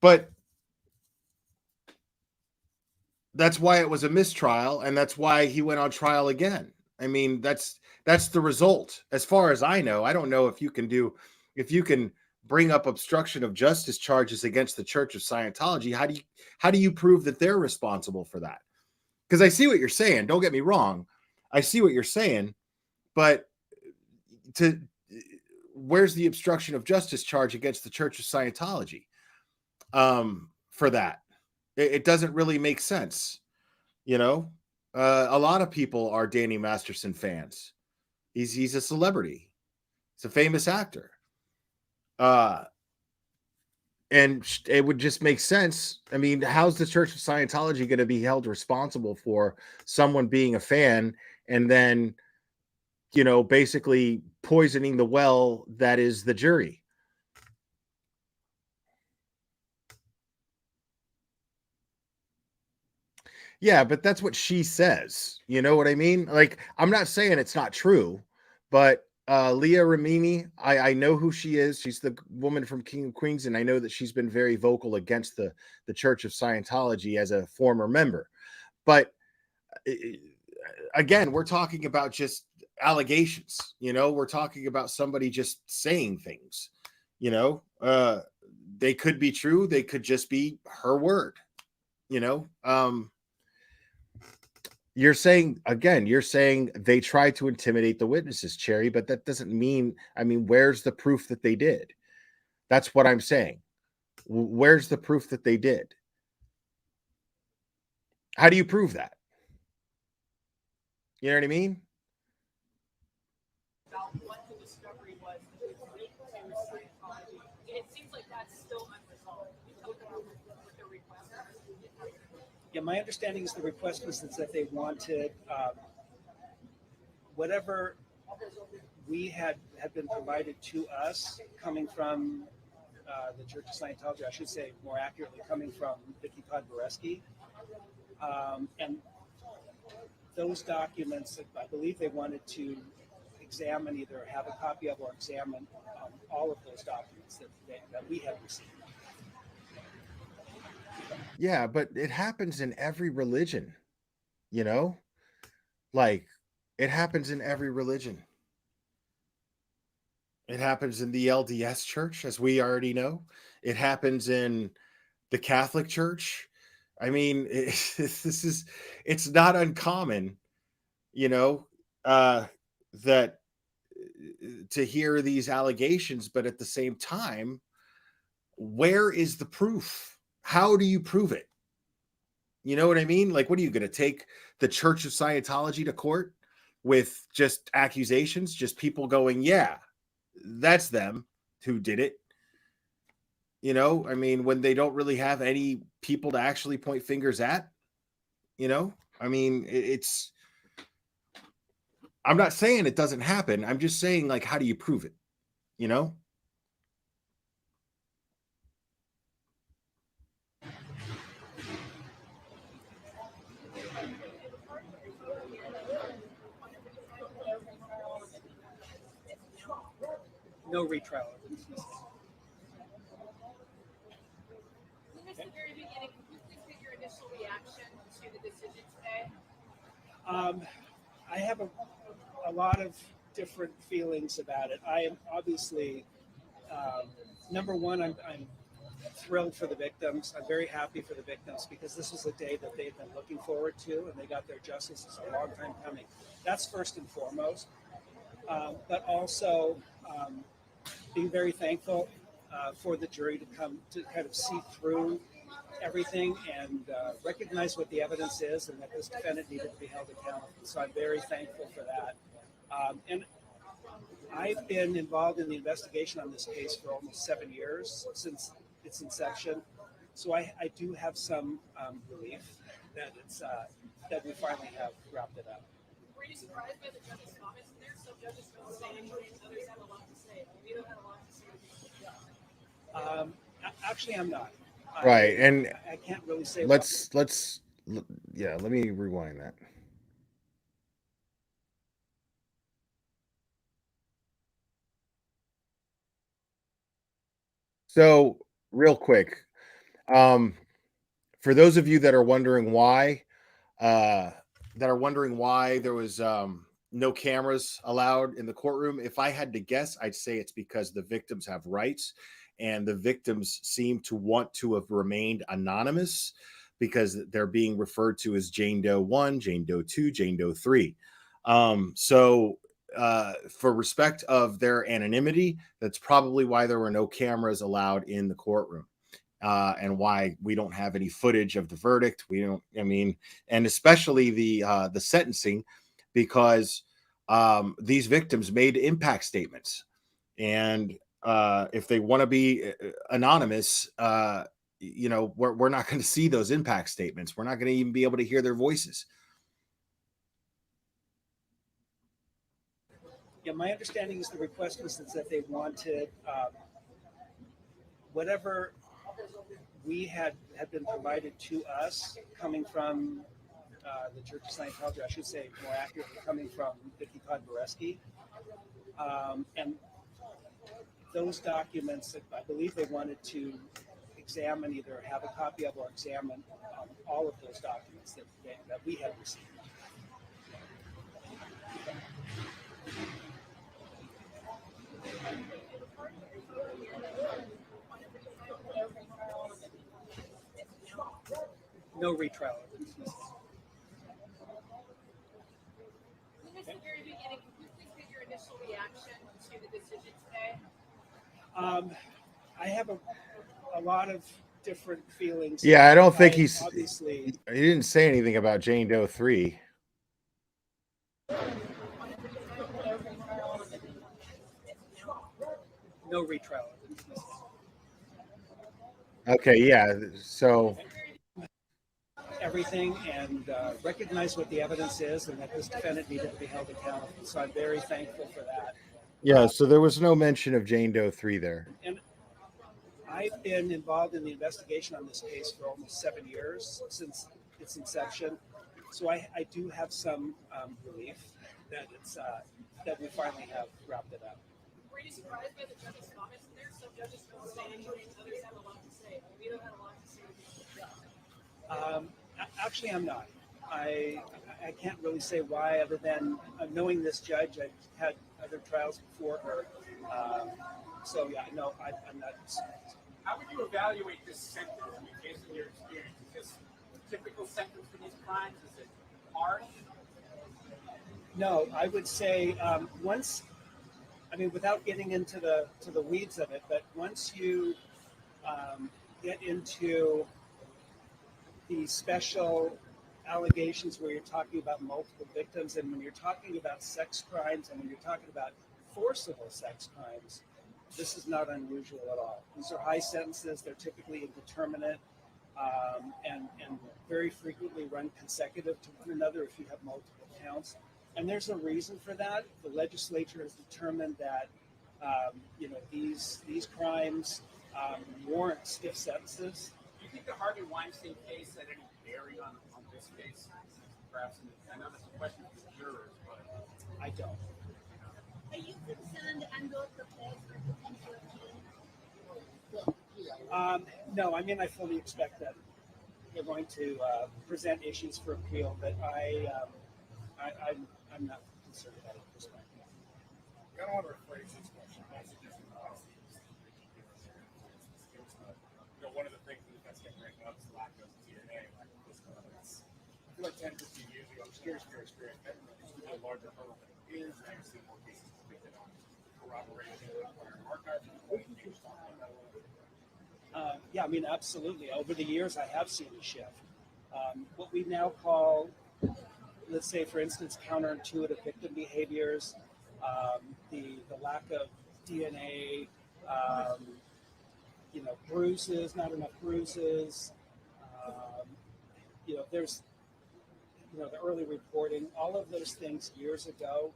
C: but that's why it was a mistrial, and that's why he went on trial again. I mean, that's the result. As far as I know, I don't know if you can bring up obstruction of justice charges against the Church of Scientology, how do you prove that they're responsible for that? Because I see what you're saying. Don't get me wrong. I see what you're saying, but where's the obstruction of justice charge against the Church of Scientology for that? It doesn't really make sense. You know, a lot of people are Danny Masterson fans. He's a celebrity. He's a famous actor. And it would just make sense. I mean, how's the Church of Scientology going to be held responsible for someone being a fan and then, you know, basically poisoning the well that is the jury? Yeah, but that's what she says. You know what I mean? Like, I'm not saying it's not true, but Leah Remini, I know who she is. She's the woman from King of Queens, and I know that she's been very vocal against the Church of Scientology as a former member. But again, we're talking about just allegations. You know, we're talking about somebody just saying things. You know, they could be true. They could just be her word. You know, you're saying they tried to intimidate the witnesses, Cherry, but that doesn't mean, I mean, where's the proof that they did? That's what I'm saying. Where's the proof that they did? How do you prove that? You know what I mean?
H: What the discovery was that was linked to Scientology. It seems like that's still unresolved. With the request.
E: Yeah, my understanding is the request was that they wanted whatever we had been provided to us coming from the Church of Scientology, I should say more accurately, coming from Vicky Podboreski. And those documents, I believe they wanted to examine, either have a copy of or examine all of those documents that we had received.
C: Yeah, but it happens in every religion, you know? Like, it happens in every religion. It happens in the LDS church, as we already know. It happens in the Catholic Church. I mean, it's not uncommon, you know, that to hear these allegations, but at the same time, where is the proof? How do you prove it? You know what I mean? Like, what are you going to take the Church of Scientology to court with just accusations, just people going, yeah, that's them who did it? You know, I mean, when they don't really have any people to actually point fingers at, you know, I mean, I'm not saying it doesn't happen. I'm just saying, like, how do you prove it? You know?
E: No retrial.
H: At the very beginning, could you please give your initial reaction to the decision today?
E: I have a lot of different feelings about it. I am obviously, number one, I'm thrilled for the victims. I'm very happy for the victims because this was a day that they've been looking forward to, and they got their justice. It's a long time coming. That's first and foremost. But also being very thankful for the jury to come to kind of see through everything and recognize what the evidence is, and that this defendant needed to be held accountable. So I'm very thankful for that. And I've been involved in the investigation on this case for almost 7 years, since its inception. So I do have some relief that that we finally have wrapped it up.
H: Were you surprised by the judge's comments in there? Some judges don't say anything, others have a lot to say. You don't have a lot to say.
E: Actually, I'm not.
C: Right, and
E: I can't really say.
C: Let's yeah, let me rewind that. So, real quick, for those of you that are wondering why there was no cameras allowed in the courtroom. If I had to guess, I'd say it's because the victims have rights, and the victims seem to want to have remained anonymous because they're being referred to as Jane Doe 1, Jane Doe 2, Jane Doe 3. So for respect of their anonymity, that's probably why there were no cameras allowed in the courtroom. And why we don't have any footage of the verdict. We don't, I mean, and especially the sentencing, because these victims made impact statements, and if they want to be anonymous, we're not going to see those impact statements. We're not going to even be able to hear their voices.
E: Yeah, my understanding is the request was that they wanted whatever we had been provided to us coming from the Church of Scientology, I should say more accurately, coming from Vicky Podboreski. And those documents, I believe they wanted to examine, either have a copy of or examine all of those documents that we had received. No retrial.
H: At the very beginning, can you please give your initial reaction to the decision today?
E: I have a lot of different feelings.
C: Yeah, I don't think
E: obviously.
C: He didn't say anything about Jane Doe 3.
E: No retrial.
C: Okay, yeah. So
E: everything and recognize what the evidence is, and that this defendant needed to be held accountable. So I'm very thankful for that.
C: yeah, so there was no mention of Jane Doe 3 there.
E: And I've been involved in the investigation on this case for almost 7 years, since its inception. So I do have some relief that it's that we finally have wrapped it up.
H: Were you surprised by the judge's comments in there? Some judges don't say anything, others have a lot to say. Vito had a lot to say.
E: Actually, I'm not. I can't really say why, other than knowing this judge. I've had other trials before her. So yeah, no, I'm not.
I: How would you evaluate this sentence? I mean, based on your experience, is this a typical sentence for these crimes? Is it harsh?
E: No, I would say once. I mean, without getting into the weeds of it, but once you get into the special allegations where you're talking about multiple victims, and when you're talking about sex crimes, and when you're talking about forcible sex crimes, this is not unusual at all. These are high sentences. They're typically indeterminate and very frequently run consecutive to one another if you have multiple counts. And there's a reason for that. The legislature has determined that these crimes warrant stiff sentences.
I: Do you think the Harvey Weinstein case had any bearing on this case? Perhaps, I know that's a question for the jurors, but
E: I don't.
D: Are you concerned and or prepared for potential appeal?
E: No, I mean, I fully expect that they're going to present issues for appeal, but I'm not concerned about it at this point.
I: I don't want to rephrase this question. One of the things that that's going to bring up is lack of DNA, lack of physical evidence. I feel like 10, 15 years ago, I'm just curious for your experience, that used to be a larger hurdle than it is. Now you're seeing more cases completed on corroboration, archives. What do you think about that?
E: Yeah, I mean, absolutely. Over the years, I have seen a shift. What we now call, let's say, for instance, counterintuitive victim behaviors, the lack of DNA, bruises, not enough bruises. There's, the early reporting. All of those things years ago,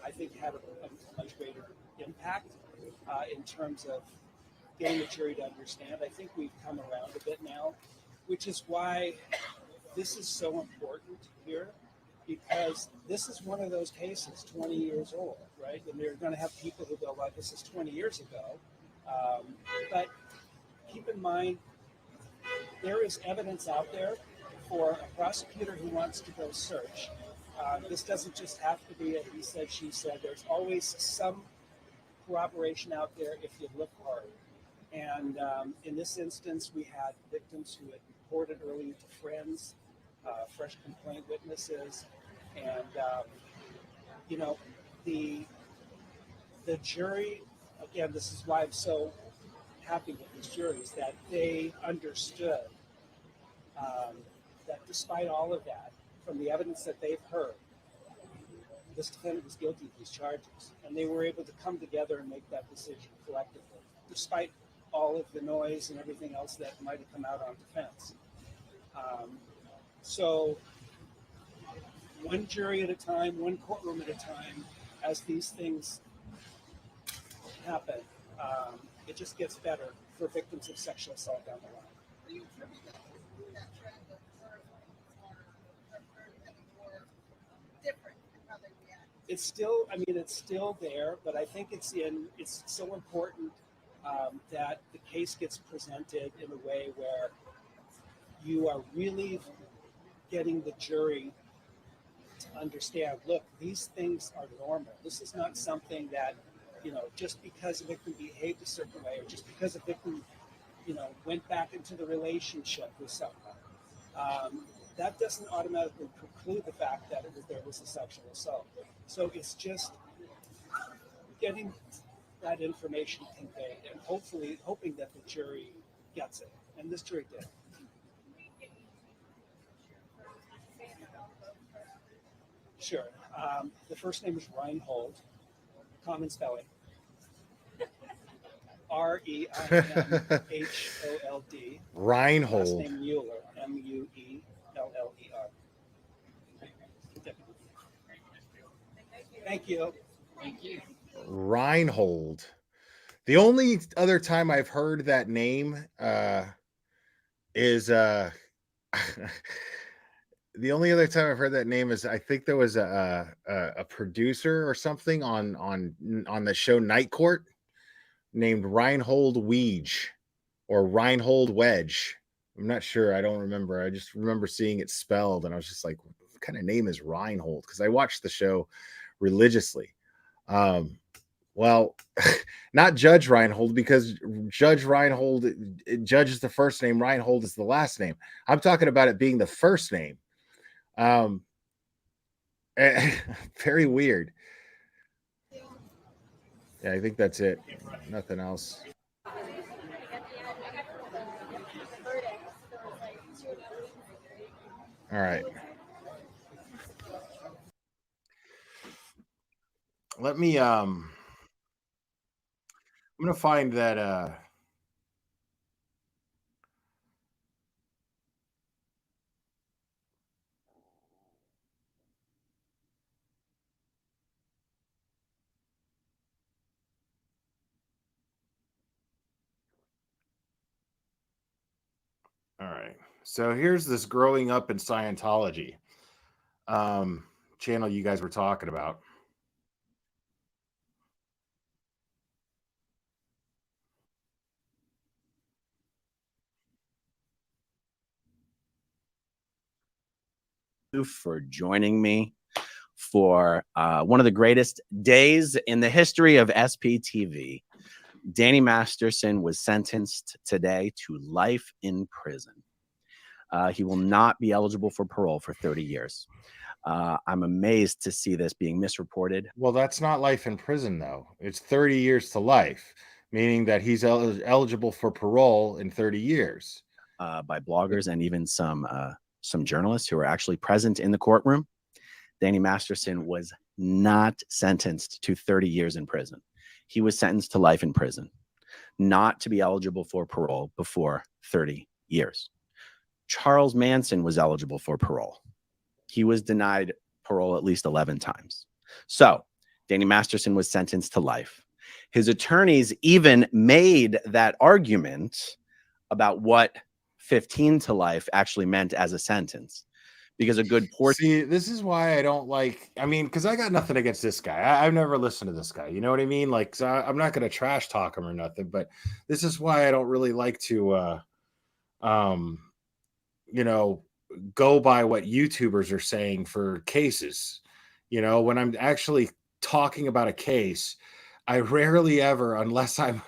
E: I think had a much greater impact in terms of getting the jury to understand. I think we've come around a bit now, which is why this is so important here, because this is one of those cases, 20 years old, right? And you're going to have people who go, well, this is 20 years ago. But keep in mind, there is evidence out there for a prosecutor who wants to go search This doesn't just have to be a he said, she said. There's always some corroboration out there if you look hard. And in this instance, we had victims who had reported earlier to friends, fresh complaint witnesses, and the jury. Again, this is why I'm so happy with these juries, that they understood that despite all of that, from the evidence that they've heard, this defendant was guilty of these charges, and they were able to come together and make that decision collectively, despite all of the noise and everything else that might have come out on defense. So one jury at a time, one courtroom at a time, as these things happen, it just gets better for victims of sexual assault down the line. It's still, it's still there, but I think it's so important that the case gets presented in a way where you are really getting the jury to understand, look, these things are normal. This is not something that, just because a victim behaved a certain way, or just because a victim, went back into the relationship with someone, that doesn't automatically preclude the fact that there was a sexual assault. So it's just getting that information conveyed and hoping that the jury gets it. And this jury did. Sure. The first name is Reinhold, common spelling. Reinhold.
C: Reinhold.
E: Last name Mueller, Mueller. Thank you. Thank you.
C: Reinhold. The only other time I've heard that name is the only other time I've heard that name is, I think there was a producer or something on the show Night Court named Reinhold Weege or Reinhold Wedge. I'm not sure. I don't remember. I just remember seeing it spelled, and I was just like, what kind of name is Reinhold? Because I watched the show religiously. Well, not Judge Reinhold, because Judge Reinhold, Judge is the first name, Reinhold is the last name. I'm talking about it being the first name. Very weird. Yeah, I think that's it. Nothing else. All right. Let me I'm gonna find that all right. So here's this growing up in Scientology channel you guys were talking about.
L: For joining me for one of the greatest days in the history of SPTV. Danny Masterson was sentenced today to life in prison. He will not be eligible for parole for 30 years. I'm amazed to see this being misreported.
C: Well, that's not life in prison, though. It's 30 years to life, meaning that he's eligible for parole in 30 years.
L: By bloggers and even some journalists who are actually present in the courtroom. Danny Masterson was not sentenced to 30 years in prison. He was sentenced to life in prison, not to be eligible for parole before 30 years. Charles Manson was eligible for parole. He was denied parole at least 11 times. So Danny Masterson was sentenced to life. His attorneys even made that argument about what 15 to life actually meant as a sentence, because a good portion.
C: See, this is why I don't like, because I got nothing against this guy. I've never listened to this guy. You know what I mean? Like, so I'm not going to trash talk him or nothing, but this is why I don't really like to, go by what YouTubers are saying for cases. You know, when I'm actually talking about a case, I rarely ever, unless I'm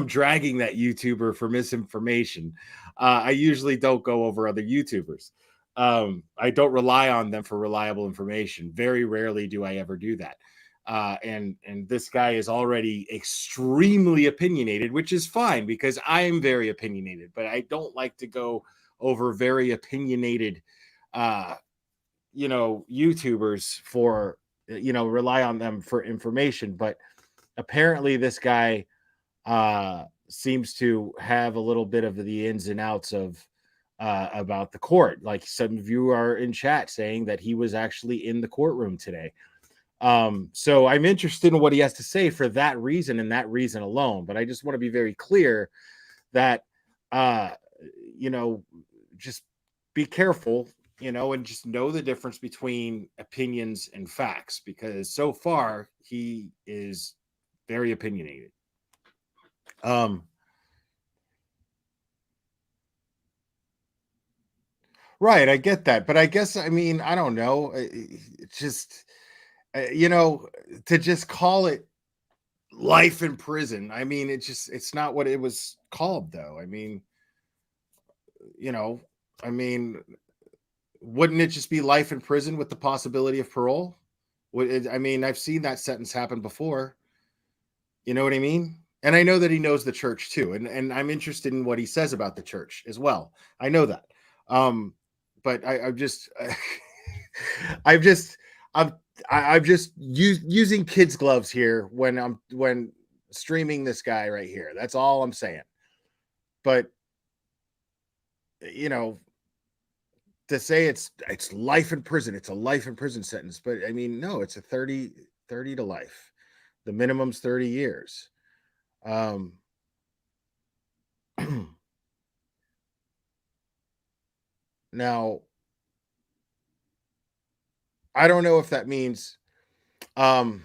C: dragging that YouTuber for misinformation, I usually don't go over other YouTubers. I don't rely on them for reliable information. Very rarely do I ever do that. And this guy is already extremely opinionated, which is fine because I am very opinionated, but I don't like to go over very opinionated YouTubers for rely on them for information. But apparently this guy seems to have a little bit of the ins and outs of about the court. Like some of you are in chat saying that he was actually in the courtroom today. So I'm interested in what he has to say for that reason and that reason alone. But I just want to be very clear that just be careful, and just know the difference between opinions and facts, because so far he is very opinionated. Right, I get that, but I guess, I mean, I don't know, it's just to just call it life in prison. I mean, it's not what it was called, though. I mean, I mean, wouldn't it just be life in prison with the possibility of parole? I mean, I've seen that sentence happen before. You know what I mean? And I know that he knows the church too, and I'm interested in what he says about the church as well. I know that, but I'm just, I'm just using kids' gloves here when streaming this guy right here. That's all I'm saying. But to say it's life in prison, it's a life in prison sentence. But I mean, no, it's a 30 to life. The minimum's 30 years. Now, I don't know if that means, I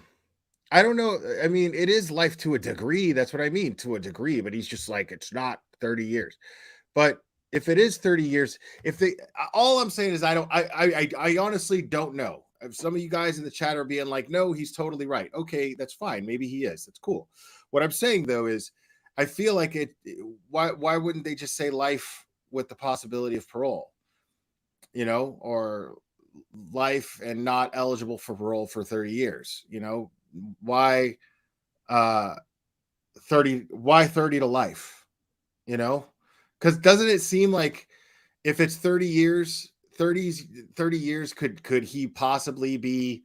C: don't know. I mean, it is life to a degree. That's what I mean, to a degree. But he's just like, it's not 30 years. But if it is 30 years, all I'm saying is I honestly don't know. If some of you guys in the chat are being like, no, he's totally right. Okay, that's fine. Maybe he is. That's cool. What I'm saying though is, I feel like why wouldn't they just say life with the possibility of parole? Or life and not eligible for parole for 30 years. Why 30 to life? Because doesn't it seem like if it's 30 years, 30 years, could he possibly be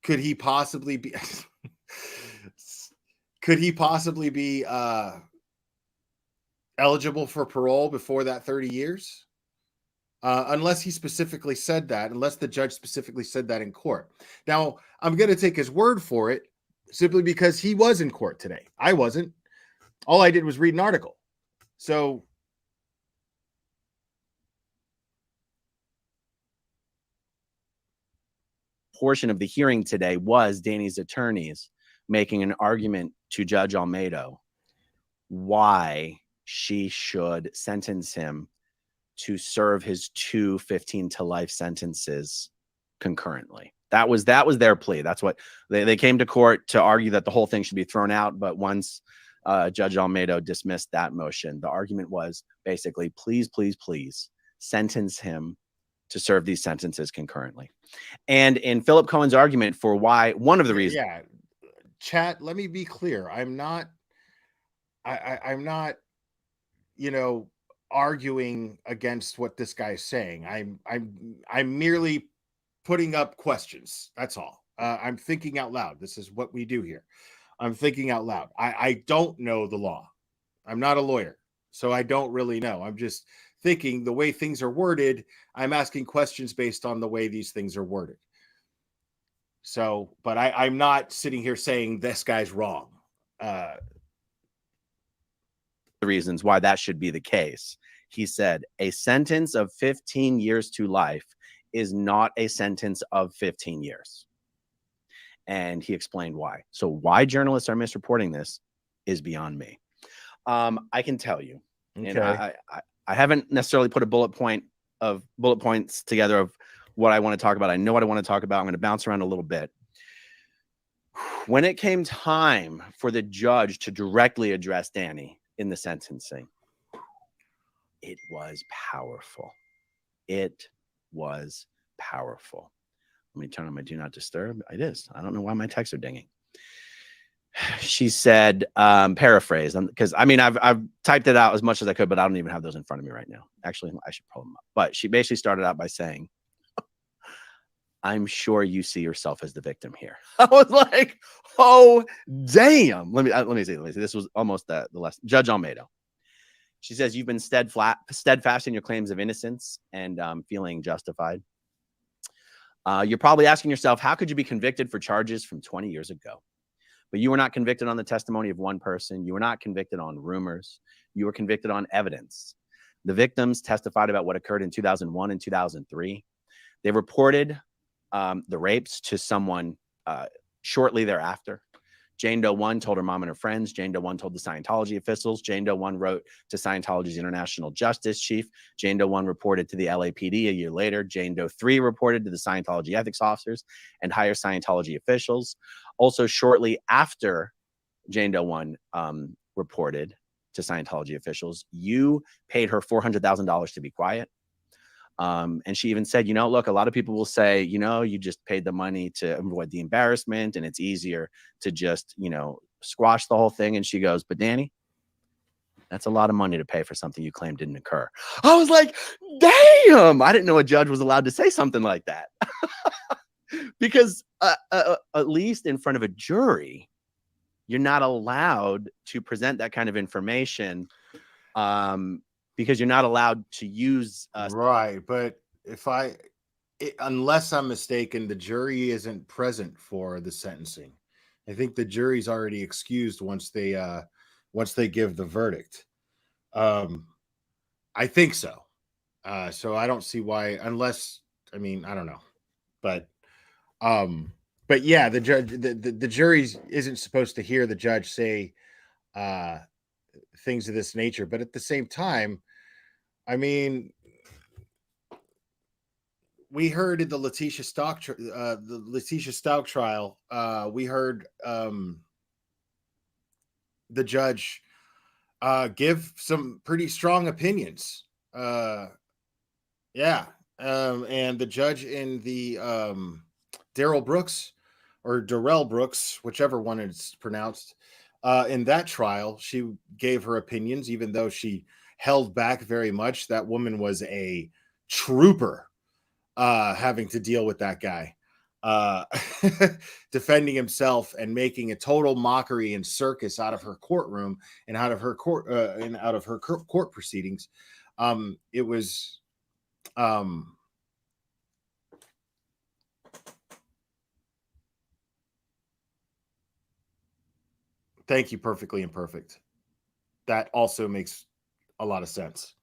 C: could he possibly be eligible for parole before that 30 years? Unless he specifically said that, unless the judge specifically said that in court. Now, I'm going to take his word for it simply because he was in court today. I wasn't. All I did was read an article. So,
L: portion of the hearing today was Danny's attorneys making an argument to Judge Almeida why she should sentence him to serve his 2 15 to life sentences concurrently. That was their plea. That's what they came to court to argue, that the whole thing should be thrown out. But once Judge Almeida dismissed that motion, the argument was basically, please, please, please sentence him to serve these sentences concurrently. And in Philip Cohen's argument for why, one of the reasons.
C: Yeah, chat, let me be clear. I'm not, arguing against what this guy's saying. I'm merely putting up questions. That's all. I'm thinking out loud. This is what we do here. I'm thinking out loud. I don't know the law. I'm not a lawyer, so I don't really know. I'm just thinking the way things are worded. I'm asking questions based on the way these things are worded. So, but I'm not sitting here saying this guy's wrong.
L: The reasons why that should be the case. He said a sentence of 15 years to life is not a sentence of 15 years. And he explained why. So why journalists are misreporting this is beyond me. I can tell you, and I haven't necessarily put a bullet points together of what I want to talk about. I know what I want to talk about. I'm going to bounce around a little bit. When it came time for the judge to directly address Danny in the sentencing, it was powerful. It was powerful. Let me turn on my do not disturb. It is. I don't know why my texts are dinging. She said, paraphrase, because I mean, I've typed it out as much as I could, but I don't even have those in front of me right now. Actually, I should pull them up. But she basically started out by saying, I'm sure you see yourself as the victim here. I was like, oh, damn. Let me see. This was almost the last. Judge Almeida. She says, you've been steadfast in your claims of innocence and feeling justified. You're probably asking yourself, how could you be convicted for charges from 20 years ago? But you were not convicted on the testimony of one person. You were not convicted on rumors. You were convicted on evidence. The victims testified about what occurred in 2001 and 2003. They reported the rapes to someone shortly thereafter. Jane Doe 1 told her mom and her friends. Jane Doe 1 told the Scientology officials. Jane Doe 1 wrote to Scientology's International Justice Chief. Jane Doe 1 reported to the LAPD a year later. Jane Doe 3 reported to the Scientology ethics officers and higher Scientology officials. Also, shortly after Jane Doe 1 reported to Scientology officials, you paid her $400,000 to be quiet. And she even said, look, a lot of people will say, you just paid the money to avoid the embarrassment and it's easier to just, squash the whole thing. And she goes, but Danny, that's a lot of money to pay for something you claim didn't occur. I was like, damn, I didn't know a judge was allowed to say something like that. Because at least in front of a jury, you're not allowed to present that kind of information. Because you're not allowed to use
C: right. But unless I'm mistaken, the jury isn't present for the sentencing. I think the jury's already excused once they give the verdict. I think so. So I don't see why, unless, I mean, I don't know, but yeah, the judge, the jury isn't supposed to hear the judge say things of this nature. But at the same time, I mean, we heard in the Letitia Stout trial, we heard the judge give some pretty strong opinions. And the judge in the Darrell Brooks, whichever one it's pronounced, in that trial, she gave her opinions, even though she held back very much. That woman was a trooper, having to deal with that guy, defending himself and making a total mockery and circus out of her courtroom and out of her court proceedings. It was thank you, Perfectly Imperfect. That also makes a lot of sense.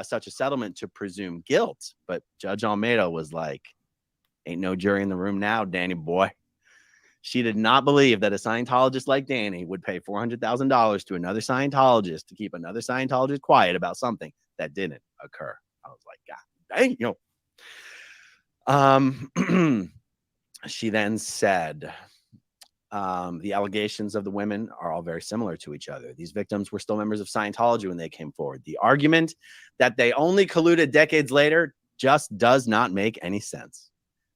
L: Such a settlement to presume guilt, but Judge Almeida was like, ain't no jury in the room now, Danny boy. She did not believe that a Scientologist like Danny would pay $400,000 to another Scientologist to keep another Scientologist quiet about something that didn't occur. I was like, God dang, she then said, the allegations of the women are all very similar to each other. These victims were still members of Scientology when they came forward. The argument that they only colluded decades later just does not make any sense.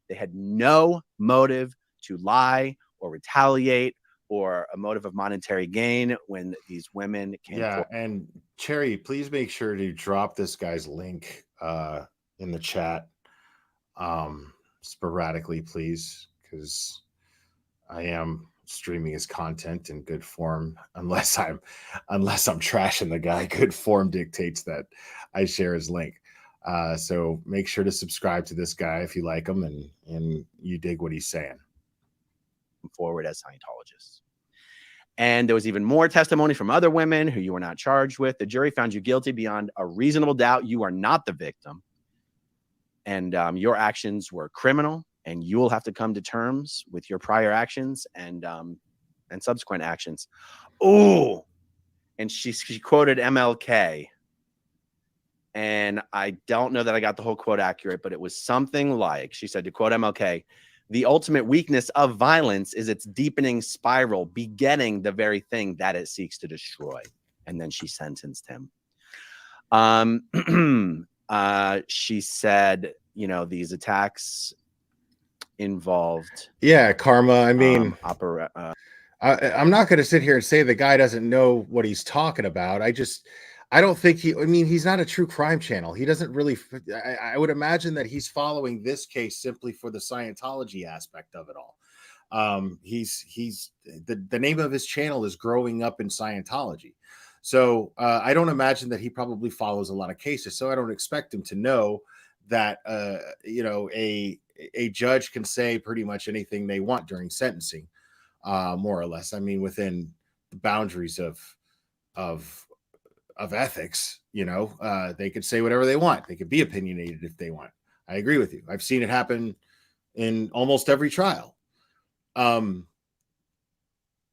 L: They had no motive to lie or retaliate or a motive of monetary gain when these women came forward.
C: And Cherry, please make sure to drop this guy's link in the chat sporadically, please, because I am streaming his content in good form. Unless I'm trashing the guy, good form dictates that I share his link. So make sure to subscribe to this guy if you like him and you dig what he's saying.
L: Forward as Scientologists. And there was even more testimony from other women who you were not charged with. The jury found you guilty beyond a reasonable doubt. You are not the victim. And your actions were criminal, and you will have to come to terms with your prior actions and subsequent actions. Oh, and she quoted MLK. and I don't know that I got the whole quote accurate, but it was something like, she said, to quote MLK, "The ultimate weakness of violence is its deepening spiral, begetting the very thing that it seeks to destroy." And then she sentenced him. She said, you know, these attacks involved.
C: Yeah, karma. I mean, I'm not going to sit here and say the guy doesn't know what he's talking about. I don't think I mean, he's not a true crime channel. He doesn't really, I would imagine that he's following this case simply for the Scientology aspect of it all. The name of his channel is Growing Up in Scientology. So I don't imagine that he probably follows a lot of cases. So I don't expect him to know that, you know, a judge can say pretty much anything they want during sentencing, more or less. I mean, within the boundaries of ethics, you know, they could say whatever they want. They could be opinionated if they want. I agree with you. I've seen it happen in almost every trial. I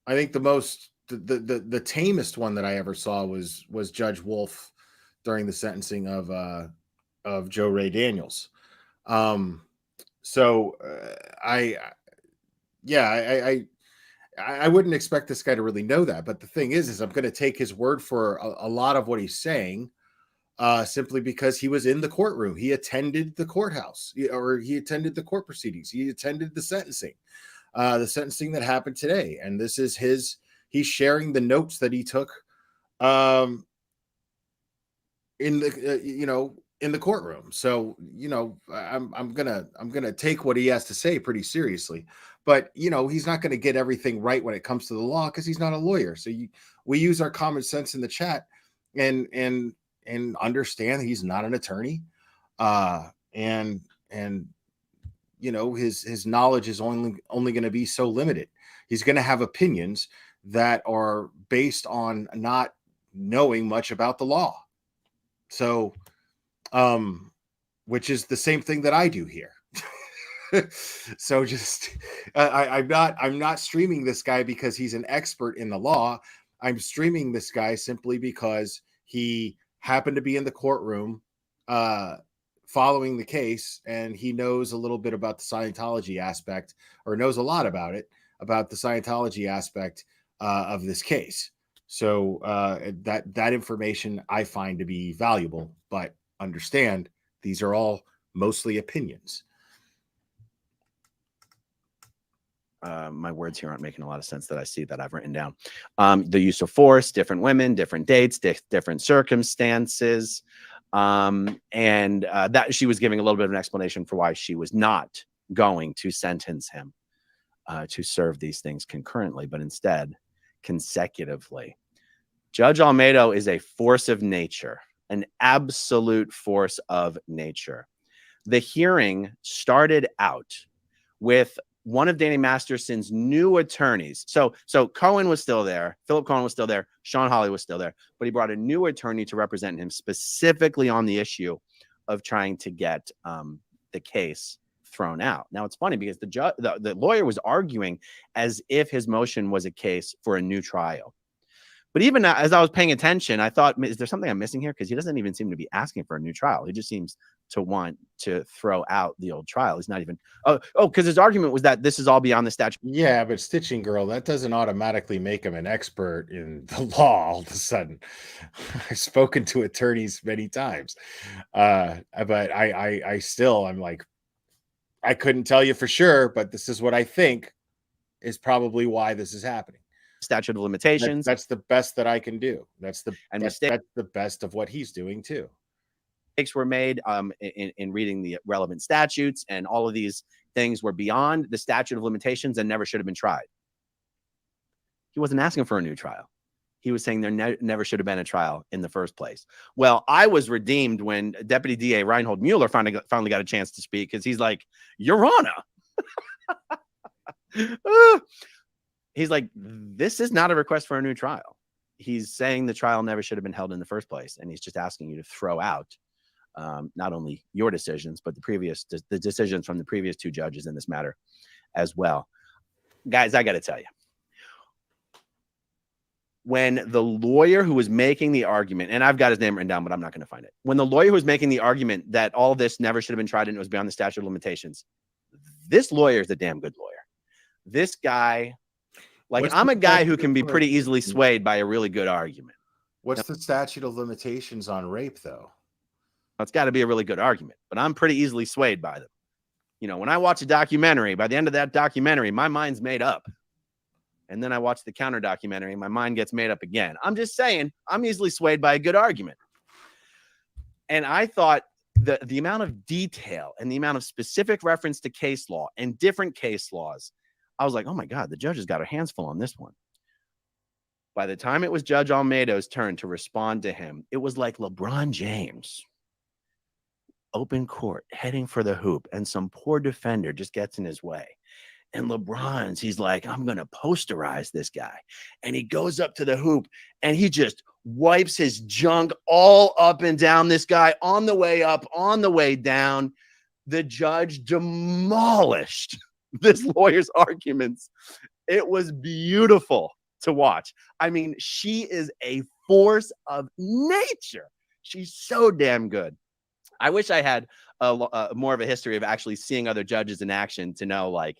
C: think the tamest one that I ever saw was Judge Wolf during the sentencing of Joe Ray Daniels. I wouldn't expect this guy to really know that, but the thing is I'm going to take his word for a lot of what he's saying, simply because he was in the courtroom. He attended the courthouse, or he attended the court proceedings. He attended the sentencing that happened today. And this is he's sharing the notes that he took, in the, in the courtroom. So, you know, I'm gonna take what he has to say pretty seriously, but you know, he's not going to get everything right when it comes to the law, because he's not a lawyer. So we use our common sense in the chat and understand he's not an attorney. And you know, his knowledge is only going to be so limited. He's going to have opinions that are based on not knowing much about the law. So, which is the same thing that I do here. So just, I'm not streaming this guy because he's an expert in the law. I'm streaming this guy simply because he happened to be in the courtroom, following the case, and he knows a little bit about the Scientology aspect, or knows a lot about it, about the Scientology aspect of this case. So that information I find to be valuable, but understand these are all mostly opinions.
L: My words here aren't making a lot of sense that I see that I've written down. The use of force, different women, different dates, different circumstances. And that she was giving a little bit of an explanation for why she was not going to sentence him to serve these things concurrently, but instead consecutively. Judge Almeida is a force of nature, an absolute force of nature. The hearing started out with one of Danny Masterson's new attorneys. So Cohen was still there. Philip Cohen was still there. Sean Hawley was still there. But he brought a new attorney to represent him specifically on the issue of trying to get the case thrown out. Now, it's funny because the lawyer was arguing as if his motion was a case for a new trial. But even as I was paying attention, I thought, is there something I'm missing here? Because he doesn't even seem to be asking for a new trial. He just seems to want to throw out the old trial. He's not even, because his argument was that this is all beyond the statute.
C: Yeah, but Stitching Girl, that doesn't automatically make him an expert in the law all of a sudden. I've spoken to attorneys many times. But I'm like, I couldn't tell you for sure, but this is what I think is probably why this is happening.
L: Statute of limitations.
C: That's the best that I can do. That's the best of what he's doing too.
L: Mistakes were made in reading the relevant statutes, and all of these things were beyond the statute of limitations and never should have been tried. He wasn't asking for a new trial. He was saying there never should have been a trial in the first place. Well, I was redeemed when Deputy DA Reinhold Mueller finally got a chance to speak, because he's like, Your Honor. He's like, this is not a request for a new trial. He's saying the trial never should have been held in the first place. And he's just asking you to throw out not only your decisions, but the decisions from the previous two judges in this matter as well. Guys, I got to tell you, when the lawyer who was making the argument, and I've got his name written down, but I'm not going to find it. When the lawyer who was making the argument that all this never should have been tried and it was beyond the statute of limitations, this lawyer is a damn good lawyer. This guy, like, I'm a guy who can be pretty easily swayed by a really good argument.
C: What's the statute of limitations on rape, though?
L: It's got to be a really good argument, but I'm pretty easily swayed by them. You know, when I watch a documentary, by the end of that documentary, my mind's made up. And then I watch the counter documentary, my mind gets made up again. I'm just saying, I'm easily swayed by a good argument. And I thought the amount of detail and the amount of specific reference to case law and different case laws, I was like, oh my God, the judge has got her hands full on this one. By the time it was Judge Almeida's turn to respond to him, it was like LeBron James, open court, heading for the hoop, and some poor defender just gets in his way. And he's like, I'm going to posterize this guy. And he goes up to the hoop and he just wipes his junk all up and down this guy on the way up, on the way down. The judge demolished this lawyer's arguments. It was beautiful to watch. I mean, she is a force of nature. She's so damn good. I wish I had more of a history of actually seeing other judges in action to know, like,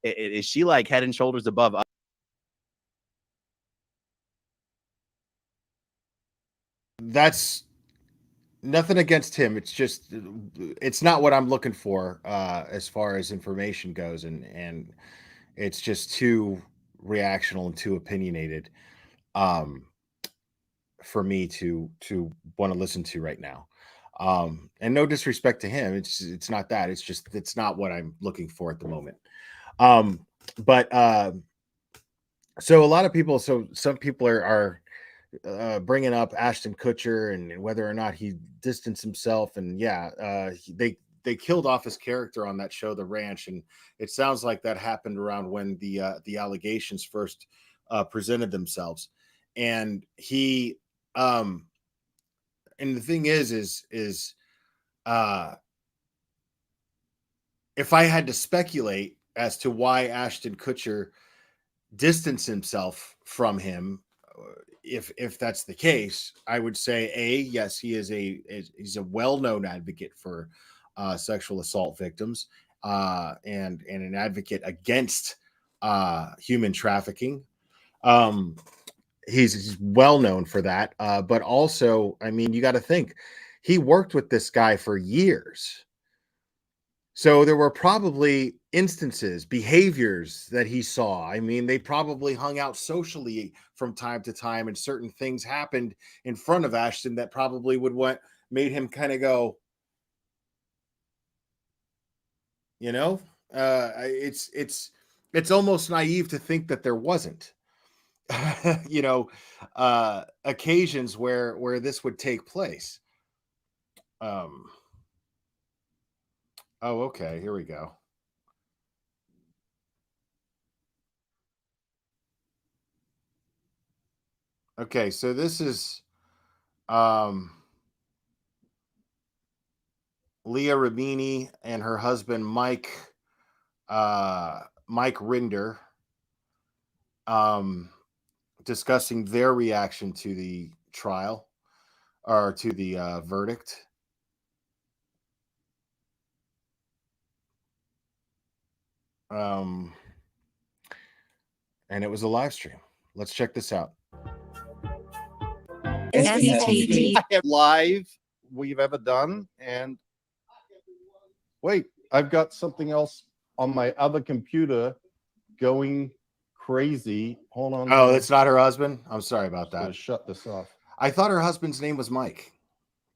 L: is she like head and shoulders above us?
C: That's nothing against him. It's just, it's not what I'm looking for as far as information goes. And it's just too reactional and too opinionated for me to want to listen to right now. And no disrespect to him. It's not that. It's just, it's not what I'm looking for at the moment. But so a lot of people, so some people are bringing up Ashton Kutcher and whether or not he distanced himself. And yeah, they killed off his character on that show, The Ranch. And it sounds like that happened around when the allegations first presented themselves. And he, and the thing is if I had to speculate as to why Ashton Kutcher distanced himself from him, if that's the case, I would say yes, he's a well-known advocate for sexual assault victims and an advocate against human trafficking. He's well known for that, but also, I mean, you got to think he worked with this guy for years. So there were probably instances, behaviors that he saw. I mean, they probably hung out socially from time to time, and certain things happened in front of Ashton that probably made him kind of go, you know, it's almost naive to think that there wasn't, you know, occasions where this would take place. Oh, okay. Here we go. Okay, so this is Leah Rabini and her husband Mike Rinder discussing their reaction to the trial or to the verdict. And it was a live stream. Let's check this out.
M: Live we've ever done. And wait, I've got something else on my other computer going crazy. Hold on.
C: Oh, that's not her husband? I'm sorry about that.
M: Shut this off.
C: I thought her husband's name was Mike,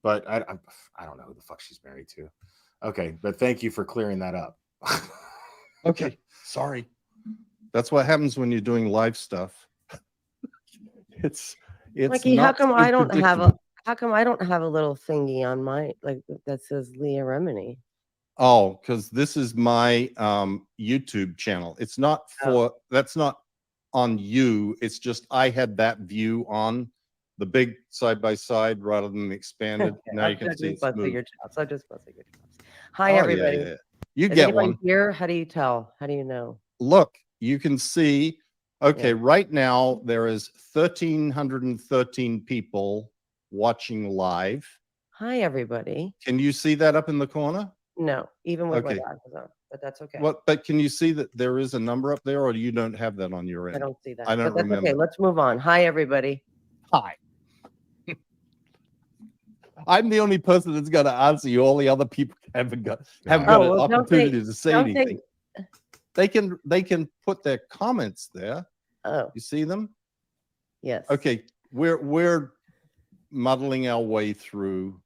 C: but I don't know who the fuck she's married to. Okay, but thank you for clearing that up.
M: Okay, sorry. That's what happens when you're doing live stuff. It's
N: Mikey, how come I don't have a little thingy on my that says Leah Remini?
M: Oh, because this is my YouTube channel. It's not for that's not on you. It's just I had that view on the big side by side rather than the expanded. Now you can see it's moved.
N: Hi, everybody.
M: Yeah. You
N: Is
M: get
N: anybody
M: one
N: here. How do you tell? How do you know?
M: Look, you can see Okay, right now there is 1,313 people watching live.
N: Hi, everybody.
M: Can you see that up in the corner?
N: No, even with my
M: Okay.
N: glasses on, but that's okay.
M: What? But can you see that there is a number up there, or you don't have that on your end?
N: I don't see that.
M: I don't
N: but that's
M: remember.
N: okay. Let's move on. Hi, everybody.
M: Hi. I'm the only person that's going to answer you. All the other people haven't got an opportunity to say anything. They can put their comments there.
N: Oh,
M: you see them?
N: Yes.
M: Okay, we're muddling our way through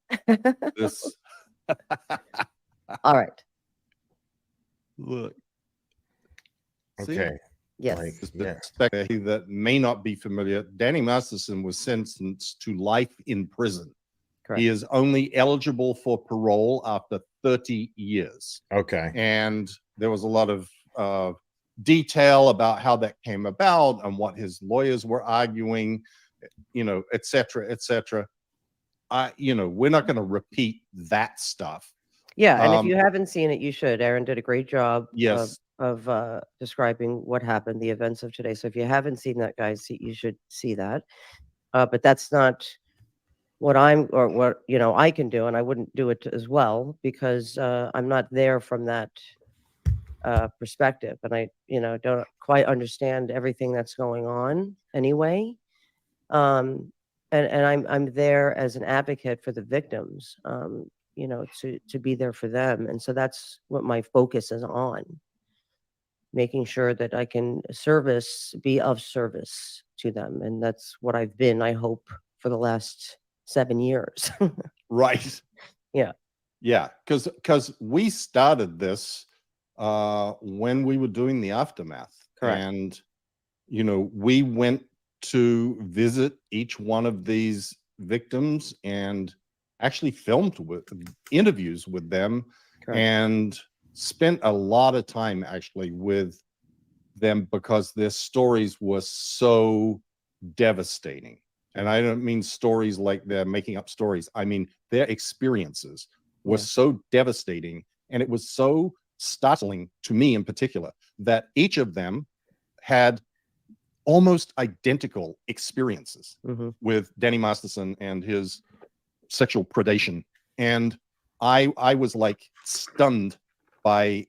M: this.
N: All right.
M: Look.
C: Okay.
N: Yes.
M: That may not be familiar. Danny Masterson was sentenced to life in prison.
N: Correct.
M: He is only eligible for parole after 30 years.
C: Okay.
M: And there was a lot of detail about how that came about and what his lawyers were arguing, et cetera, et cetera. We're not going to repeat that stuff.
N: Yeah, and if you haven't seen it, you should. Aaron did a great job
M: Yes.
N: of describing what happened, the events of today. So if you haven't seen that, guys, you should see that. But that's not what I can do, and I wouldn't do it as well because I'm not there from that perspective, and I don't quite understand everything that's going on anyway. And I'm there as an advocate for the victims. To be there for them. And so that's what my focus is on, making sure that I can be of service to them. And that's what I've been, I hope, for the last 7 years.
M: Right.
N: Yeah.
M: Yeah. Because we started this when we were doing the aftermath.
N: Correct.
M: And, we went to visit each one of these victims and actually filmed with interviews with them.
N: Correct.
M: And spent a lot of time actually with them because their stories were so devastating. And I don't mean stories like they're making up stories. I mean, their experiences were so devastating. And it was so startling to me in particular that each of them had almost identical experiences with Danny Masterson and his sexual predation. And I was like stunned by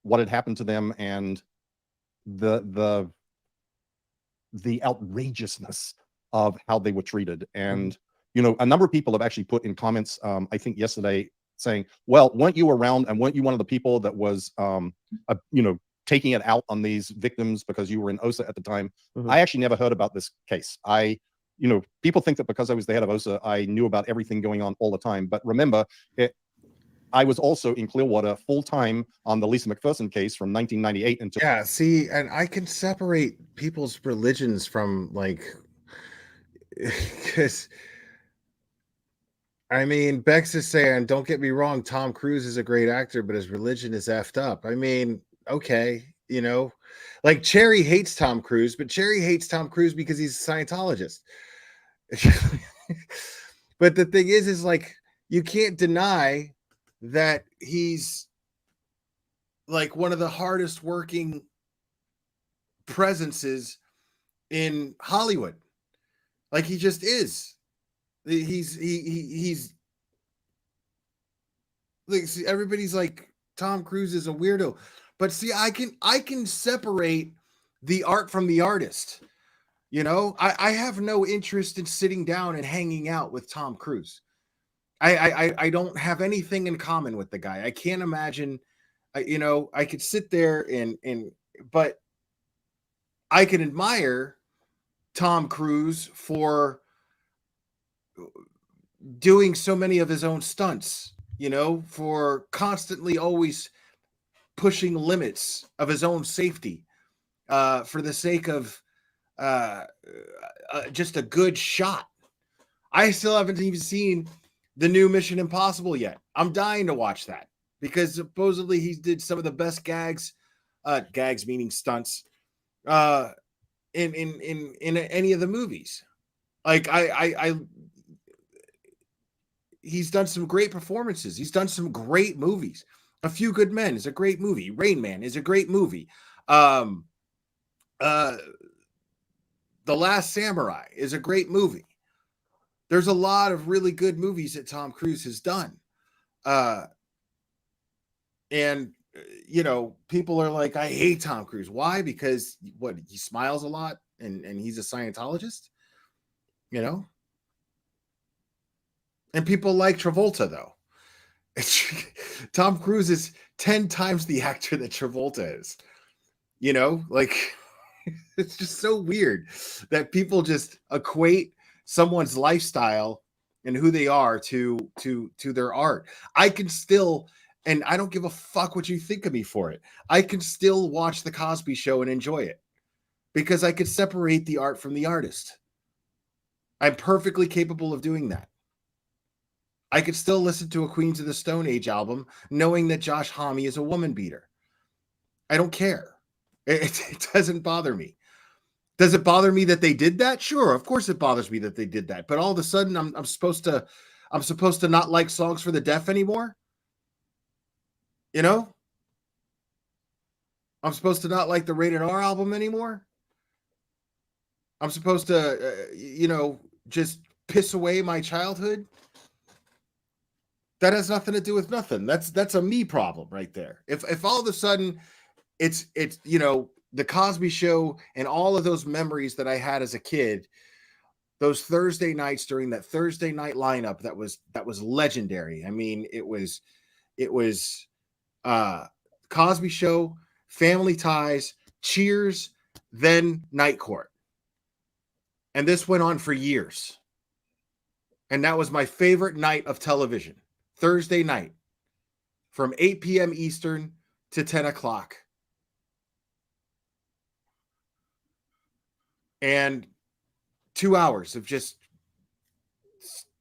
M: what had happened to them and the outrageousness of how they were treated. And a number of people have actually put in comments, I think yesterday, saying, well, weren't you around and weren't you one of the people that was taking it out on these victims because you were in OSA at the time? I actually never heard about this case. People think that because I was the head of OSA, I knew about everything going on all the time. But remember, I was also in Clearwater full-time on the Lisa McPherson case from 1998 until...
C: Yeah, see, and I can separate people's religions from, because, I mean, Bex is saying, don't get me wrong, Tom Cruise is a great actor, but his religion is effed up. I mean, okay, like Cherry hates Tom Cruise, but Cherry hates Tom Cruise because he's a Scientologist. But the thing is like, you can't deny that he's like one of the hardest working presences in Hollywood. Like he just is. He's like, see, everybody's like, Tom Cruise is a weirdo. But see, I can separate the art from the artist. I have no interest in sitting down and hanging out with Tom Cruise. I don't have anything in common with the guy. I can't imagine, I could sit there but I can admire Tom Cruise for doing so many of his own stunts, for constantly always pushing limits of his own safety for the sake of just a good shot. I still haven't even seen the new Mission Impossible yet. I'm dying to watch that because supposedly he did some of the best gags meaning stunts, in any of the movies. Like he's done some great performances. He's done some great movies. A Few Good Men is a great movie. Rain Man is a great movie. The Last Samurai is a great movie. There's a lot of really good movies that Tom Cruise has done. And you know, people are like, I hate Tom Cruise. Why? Because what, he smiles a lot and he's a Scientologist, you know? And people like Travolta though. Tom Cruise is 10 times the actor that Travolta is. You know, like it's just so weird that people just equate someone's lifestyle and who they are to their art. I can still, and I don't give a fuck what you think of me for it, I can still watch The Cosby Show and enjoy it because I can separate the art from the artist. I'm perfectly capable of doing that. I could still listen to a Queens of the Stone Age album knowing that Josh Homme is a woman beater. I don't care. It doesn't bother me. Does it bother me that they did that? Sure, of course it bothers me that they did that. But all of a sudden I'm supposed to not like Songs for the Deaf anymore? You know? I'm supposed to not like the Rated R album anymore? I'm supposed to just piss away my childhood? That has nothing to do with nothing. That's a me problem right there. If all of a sudden it's the Cosby Show and all of those memories that I had as a kid, those Thursday nights during that Thursday night lineup that was legendary. I mean, it was Cosby Show, Family Ties, Cheers, then Night Court. And this went on for years. And that was my favorite night of television. Thursday night from 8 p.m. Eastern to 10 o'clock. And 2 hours of just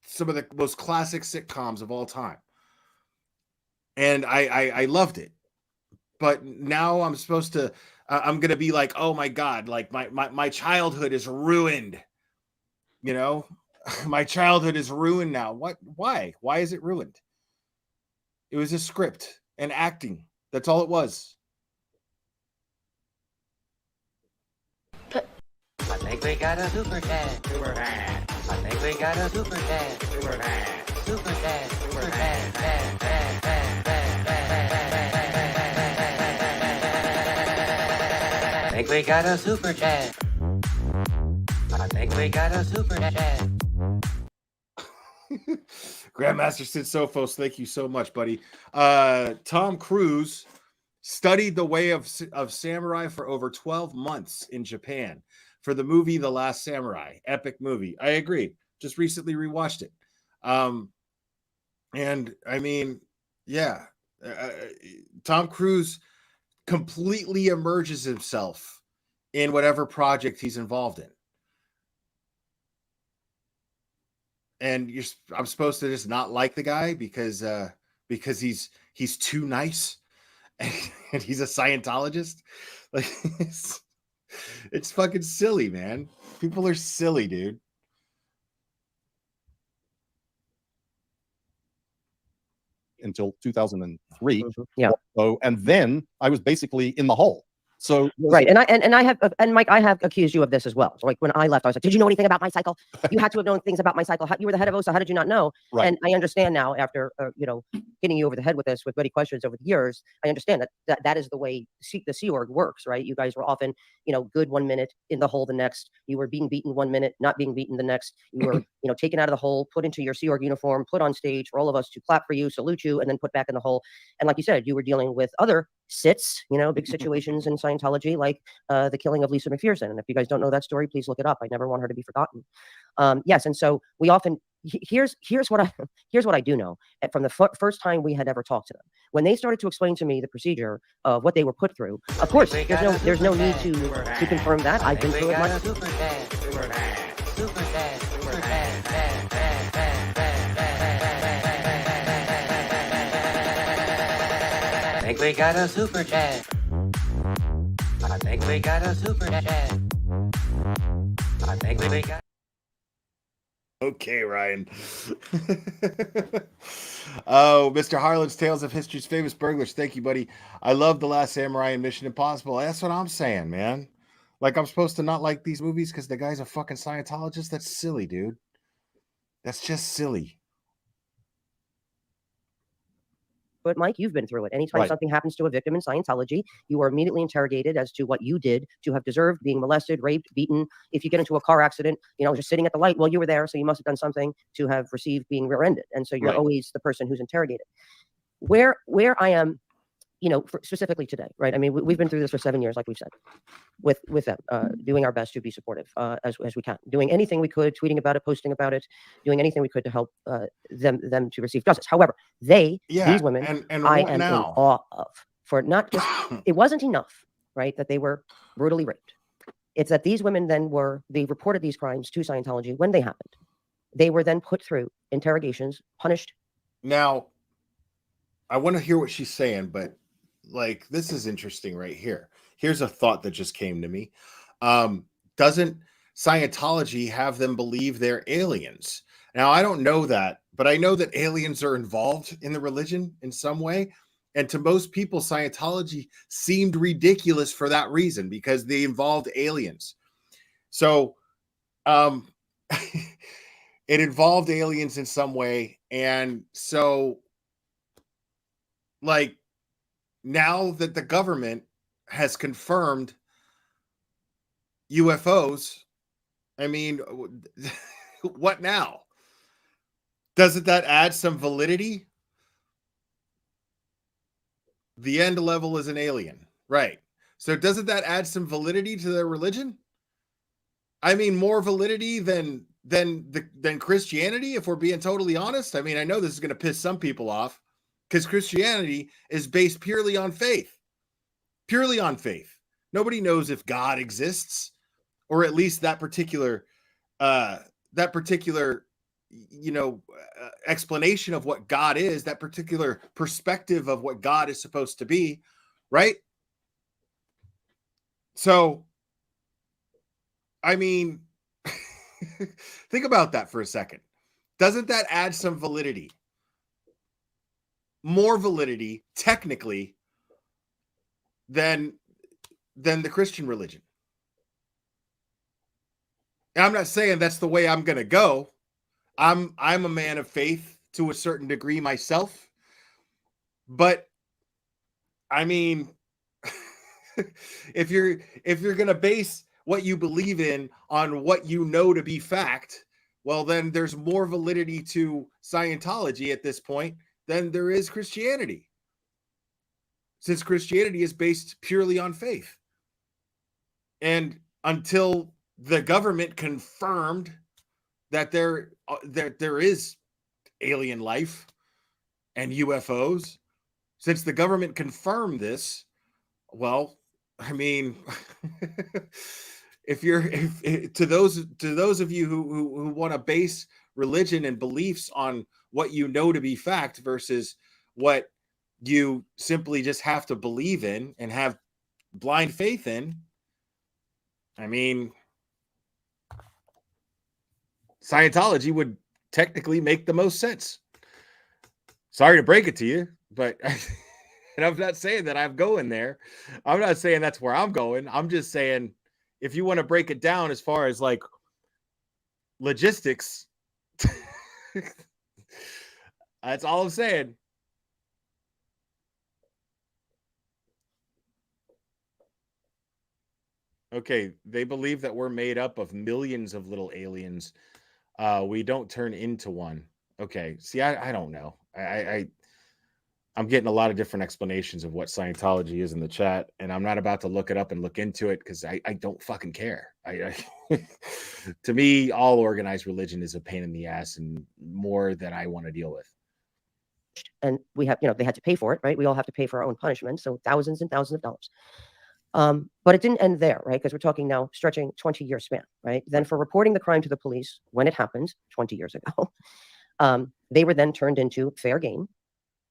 C: some of the most classic sitcoms of all time. And I loved it. But now I'm supposed to, I'm going to be like, oh my God, like my childhood is ruined. You know, my childhood is ruined now. What? Why? Why is it ruined? It was a script and acting. That's all it was.
F: I think we got a super dad. Super dad. I think we got a super dad. Super dad. Super dad. Super dad. Dad. Dad. Dad. Dad. Dad. I think we got a super dad. I think we got a super dad.
C: Grandmaster Sid Sophos, thank you so much, buddy. Tom Cruise studied the way of samurai for over 12 months in Japan for the movie The Last Samurai. Epic movie. I agree. Just recently rewatched it. And I mean, yeah, Tom Cruise completely immerses himself in whatever project he's involved in. And I'm supposed to just not like the guy because he's too nice and he's a Scientologist. Like it's fucking silly, man. People are silly, dude.
M: Until 2003.
N: Yeah.
M: So, and then I was basically in the hole. So
N: right, and I have, and Mike, I have accused you of this as well. So like when I left, I was like, "Did you know anything about my cycle? You had to have known things about my cycle. You were the head of OSA. How did you not know?"
M: Right.
N: And I understand now, after hitting you over the head with this with many questions over the years, I understand that is the way the Sea Org works, right? You guys were often, good 1 minute, in the hole the next. You were being beaten 1 minute, not being beaten the next. You were, taken out of the hole, put into your Sea Org uniform, put on stage for all of us to clap for you, salute you, and then put back in the hole. And like you said, you were dealing with other sits, big situations in Scientology, like the killing of Lisa McPherson. And if you guys don't know that story, please look it up. I never want her to be forgotten. Yes, and so we often here's what I do know from the first time we had ever talked to them. When they started to explain to me the procedure of what they were put through, of course, there's no need to confirm that. I've been through it myself.
F: I think we got a super dad. I think we got a super dad. I think we got.
C: Okay, Ryan. Oh, Mr. Harlan's Tales of History's Famous Burglars. Thank you, buddy. I love The Last Samurai and Mission Impossible. That's what I'm saying, man. Like I'm supposed to not like these movies because the guy's a fucking Scientologist? That's silly, dude. That's just silly.
N: But Mike, you've been through it. Anytime
C: Right.
N: something happens to a victim in Scientology, you are immediately interrogated as to what you did to have deserved being molested, raped, beaten. If you get into a car accident, just sitting at the light, well, you were there, so you must have done something to have received being rear-ended. And so you're
C: Right.
N: always the person who's interrogated. Where I am, specifically today, right? I mean, we've been through this for 7 years, like we've said, with them, doing our best to be supportive as we can, doing anything we could, tweeting about it, posting about it, doing anything we could to help them to receive justice. However, these women,
C: and
N: I
C: what
N: am
C: now?
N: in awe of, for not just it wasn't enough, right, that they were brutally raped. It's that these women then they reported these crimes to Scientology when they happened. They were then put through interrogations, punished.
C: Now, I want to hear what she's saying, but like this is interesting right here. Here's a thought that just came to me. Doesn't Scientology have them believe they're aliens? Now, I don't know that, but I know that aliens are involved in the religion in some way. And to most people, Scientology seemed ridiculous for that reason because they involved aliens. So, it involved aliens in some way. And so, like, now that the government has confirmed UFOs, I mean, what now? Doesn't that add some validity? The end level is an alien, right? So doesn't that add some validity to their religion? I mean, more validity than Christianity, if we're being totally honest. I mean, I know this is going to piss some people off because Christianity is based purely on faith. Purely on faith. Nobody knows if God exists, or at least that particular explanation of what God is, that particular perspective of what God is supposed to be, right? So, I mean, think about that for a second. Doesn't that add some validity? More validity, technically, than the Christian religion. And I'm not saying that's the way I'm going to go. I'm a man of faith to a certain degree myself. But I mean, if you're going to base what you believe in on what you know to be fact, well, then there's more validity to Scientology at this point than there is Christianity, since Christianity is based purely on faith. And until the government confirmed that there is alien life and UFOs, since the government confirmed this, well, I mean, if to those of you who want to base religion and beliefs on what you know to be fact versus what you simply just have to believe in and have blind faith in, I mean, Scientology would technically make the most sense. Sorry to break it to you, but and I'm not saying that I'm going there. I'm not saying that's where I'm going. I'm just saying if you want to break it down as far as like logistics, that's all I'm saying. Okay, they believe that we're made up of millions of little aliens. We don't turn into one. Okay, see, I don't know. I'm getting a lot of different explanations of what Scientology is in the chat, and I'm not about to look it up and look into it because I don't fucking care. To me, all organized religion is a pain in the ass and more than I want to deal with.
N: And we have, they had to pay for it, right? We all have to pay for our own punishment, so thousands and thousands of dollars. But it didn't end there, right? Because we're talking now stretching 20-year span, right? Then for reporting the crime to the police when it happened 20 years ago, they were then turned into fair game.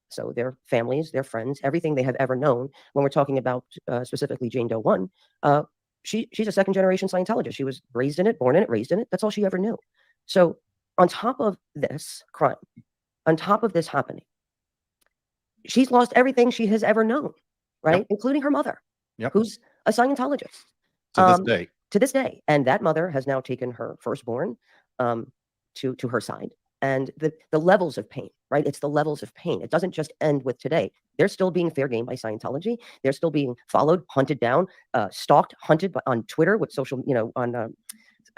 N: So their families, their friends, everything they have ever known. When we're talking about specifically Jane Doe 1, she's a second-generation Scientologist. She was raised in it, born in it, raised in it. That's all she ever knew. So on top of this crime, on top of this happening, she's lost everything she has ever known, right? Yep. Including her mother, who's a Scientologist.
M: To this day.
N: To this day. And that mother has now taken her firstborn to her side. And the levels of pain, right? It's the levels of pain. It doesn't just end with today. They're still being fair game by Scientology. They're still being followed, hunted down, stalked, hunted on Twitter with social, on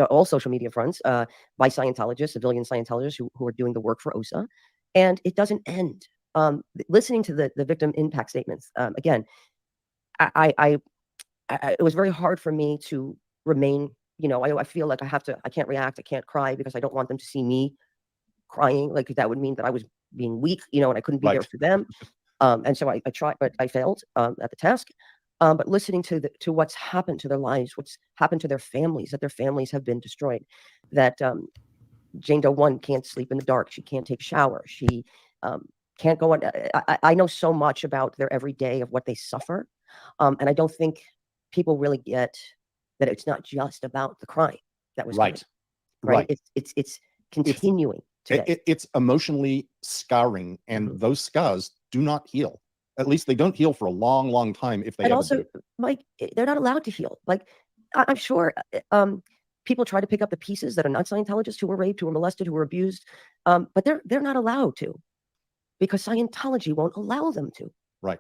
N: all social media fronts by Scientologists, civilian Scientologists who are doing the work for OSA. And it doesn't end. Listening to the victim impact statements, again, it was very hard for me to remain, I feel like I can't react, I can't cry because I don't want them to see me crying. Like that would mean that I was being weak, and I couldn't be there for them. And so I tried, but I failed at the task. But listening to what's happened to their lives, what's happened to their families, that their families have been destroyed, that Jane Doe 1 can't sleep in the dark, she can't take a shower, she can't go on. I know so much about their everyday of what they suffer, and I don't think people really get that it's not just about the crime that was committed, right? It's continuing today.
M: It's emotionally scarring, and those scars do not heal. At least they don't heal for a long, long time if they
N: And
M: ever
N: also,
M: do.
N: Mike, they're not allowed to heal. Like, I'm sure people try to pick up the pieces that are not Scientologists who were raped, who were molested, who were abused, but they're not allowed to because Scientology won't allow them to.
M: Right.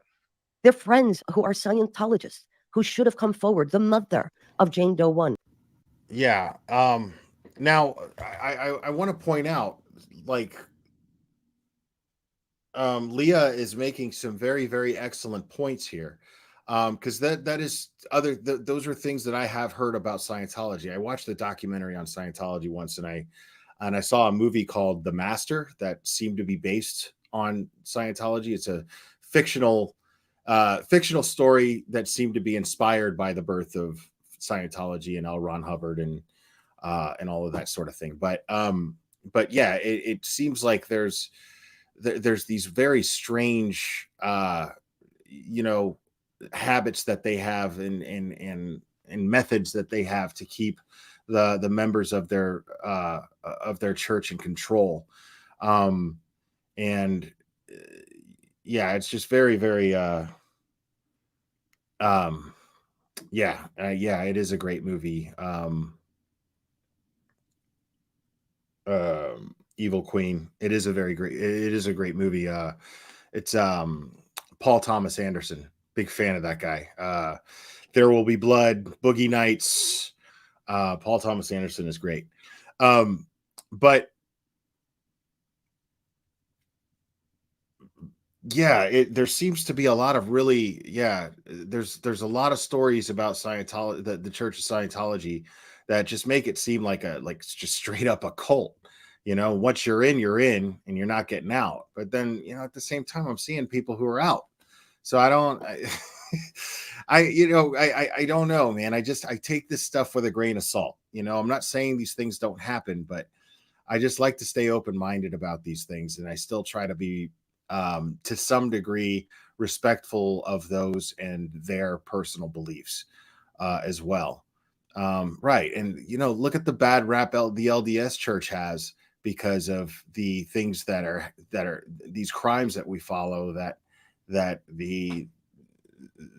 N: Their friends who are Scientologists who should have come forward, the mother of Jane Doe 1.
C: Yeah. Now I want to point out, like, Leah is making some very, very excellent points here. Because that is those are things that I have heard about Scientology. I watched the documentary on Scientology once, and I saw a movie called The Master that seemed to be based on Scientology. It's a fictional story that seemed to be inspired by the birth of Scientology and L. Ron Hubbard and all of that sort of thing. But yeah, it seems like there's these very strange habits that they have and methods that they have to keep the members of their church in control. And yeah, it's just very, very it is a great movie. Evil Queen. It is a great movie. It's Paul Thomas Anderson. Big fan of that guy. There Will Be Blood, Boogie Nights. Paul Thomas Anderson is great. But yeah, there seems to be a lot of there's a lot of stories about Scientology, the Church of Scientology, that just make it seem like it's just straight up a cult. Once you're in and you're not getting out. But then, at the same time, I'm seeing people who are out. So I don't know, man. I take this stuff with a grain of salt. I'm not saying these things don't happen, but I just like to stay open-minded about these things. And I still try to be, to some degree, respectful of those and their personal beliefs as well. Right. And, look at the bad rap the LDS Church has because of the things that are these crimes that we follow, that the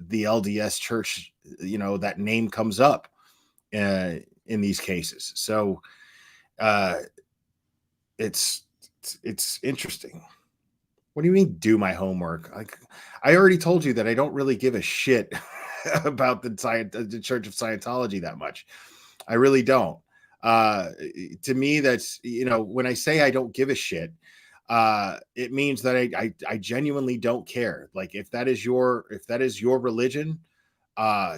C: LDS Church, that name comes up in these cases. So it's interesting. What do you mean do my homework? I already told you that I don't really give a shit about the Church of Scientology that much. I really don't. To me, that's, when I say I don't give a shit, it means that I genuinely don't care. Like, if that is your religion,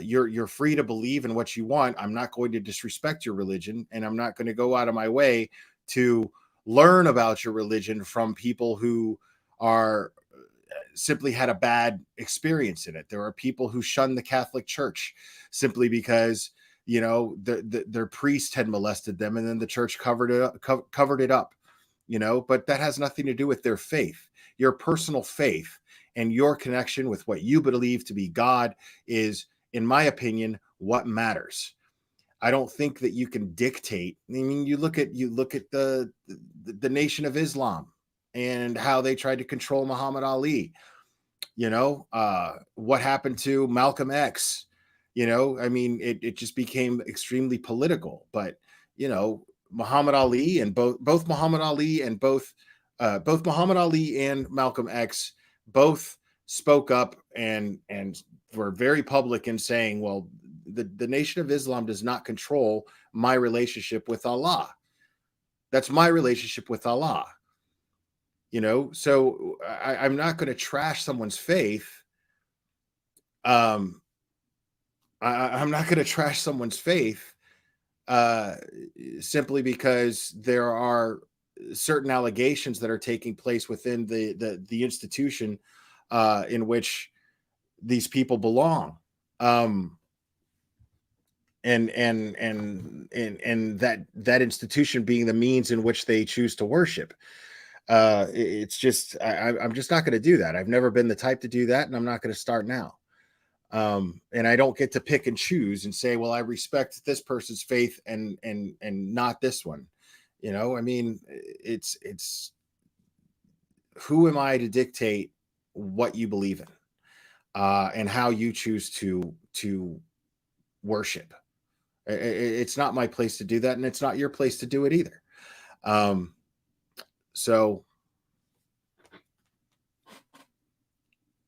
C: you're free to believe in what you want. I'm not going to disrespect your religion, and I'm not going to go out of my way to learn about your religion from people who are simply had a bad experience in it. There are people who shun the Catholic Church simply because their priest had molested them, and then the church covered it up. But that has nothing to do with their faith. Your personal faith and your connection with what you believe to be God is, in my opinion, what matters. I don't think that you can dictate. I mean, you look at the Nation of Islam and how they tried to control Muhammad Ali. What happened to Malcolm X? You know, I mean, it just became extremely political. But you know, Muhammad Ali and both Muhammad Ali and both Muhammad Ali and Malcolm X both spoke up and were very public in saying, well, the Nation of Islam does not control my relationship with Allah. That's my relationship with Allah. You know, so I'm not going to trash someone's faith. I'm not going to trash someone's faith simply because there are certain allegations that are taking place within the institution in which these people belong. And that institution being the means in which they choose to worship. It's just I'm just not going to do that. I've never been the type to do that, and I'm not going to start now. And I don't get to pick and choose and say, well, I respect this person's faith and not this one. You know, I mean, it's who am I to dictate what you believe in and how you choose to worship? It's not my place to do that, and it's not your place to do it either. So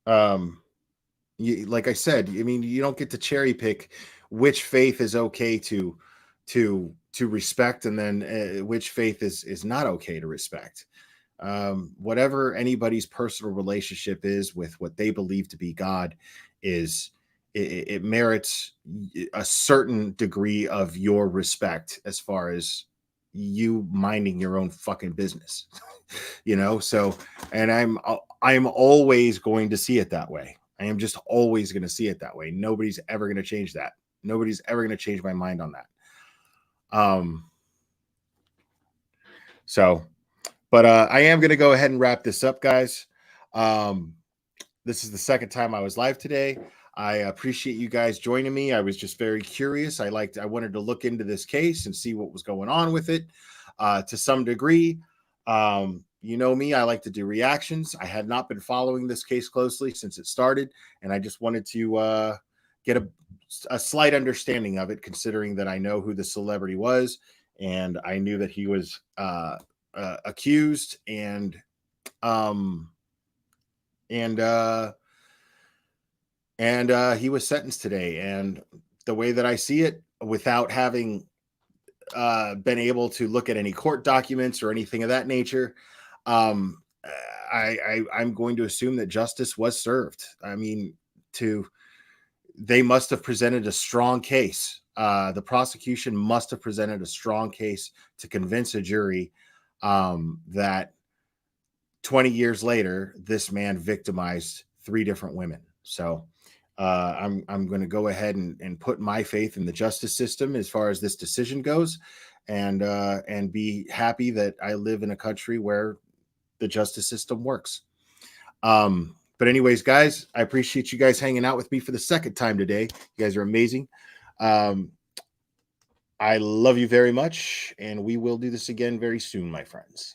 C: like I said, I mean, you don't get to cherry pick which faith is okay to respect, and then which faith is not okay to respect. Whatever anybody's personal relationship is with what they believe to be God is it merits a certain degree of your respect as far as you minding your own fucking business. You know, so, and I'm always going to see it that way. I am just always going to see it that way. Nobody's ever going to change that. Nobody's ever going to change my mind on that. So, but I am going to go ahead and wrap this up, guys. This is the second time I was live today. I appreciate you guys joining me. I was just very curious. I wanted to look into this case and see what was going on with it to some degree. You know me, I like to do reactions. I had not been following this case closely since it started, and I just wanted to get a slight understanding of it, considering that I know who the celebrity was, and I knew that he was accused and he was sentenced today. And the way that I see it, without having been able to look at any court documents or anything of that nature, I'm going to assume that justice was served. I mean, they must have presented a strong case. The prosecution must have presented a strong case to convince a jury that 20 years later, this man victimized 3 different women. So I'm going to go ahead and put my faith in the justice system as far as this decision goes, and be happy that I live in a country where the justice system works. But anyways, guys, I appreciate you guys hanging out with me for the second time today. You guys are amazing. I love you very much, and we will do this again very soon, my friends.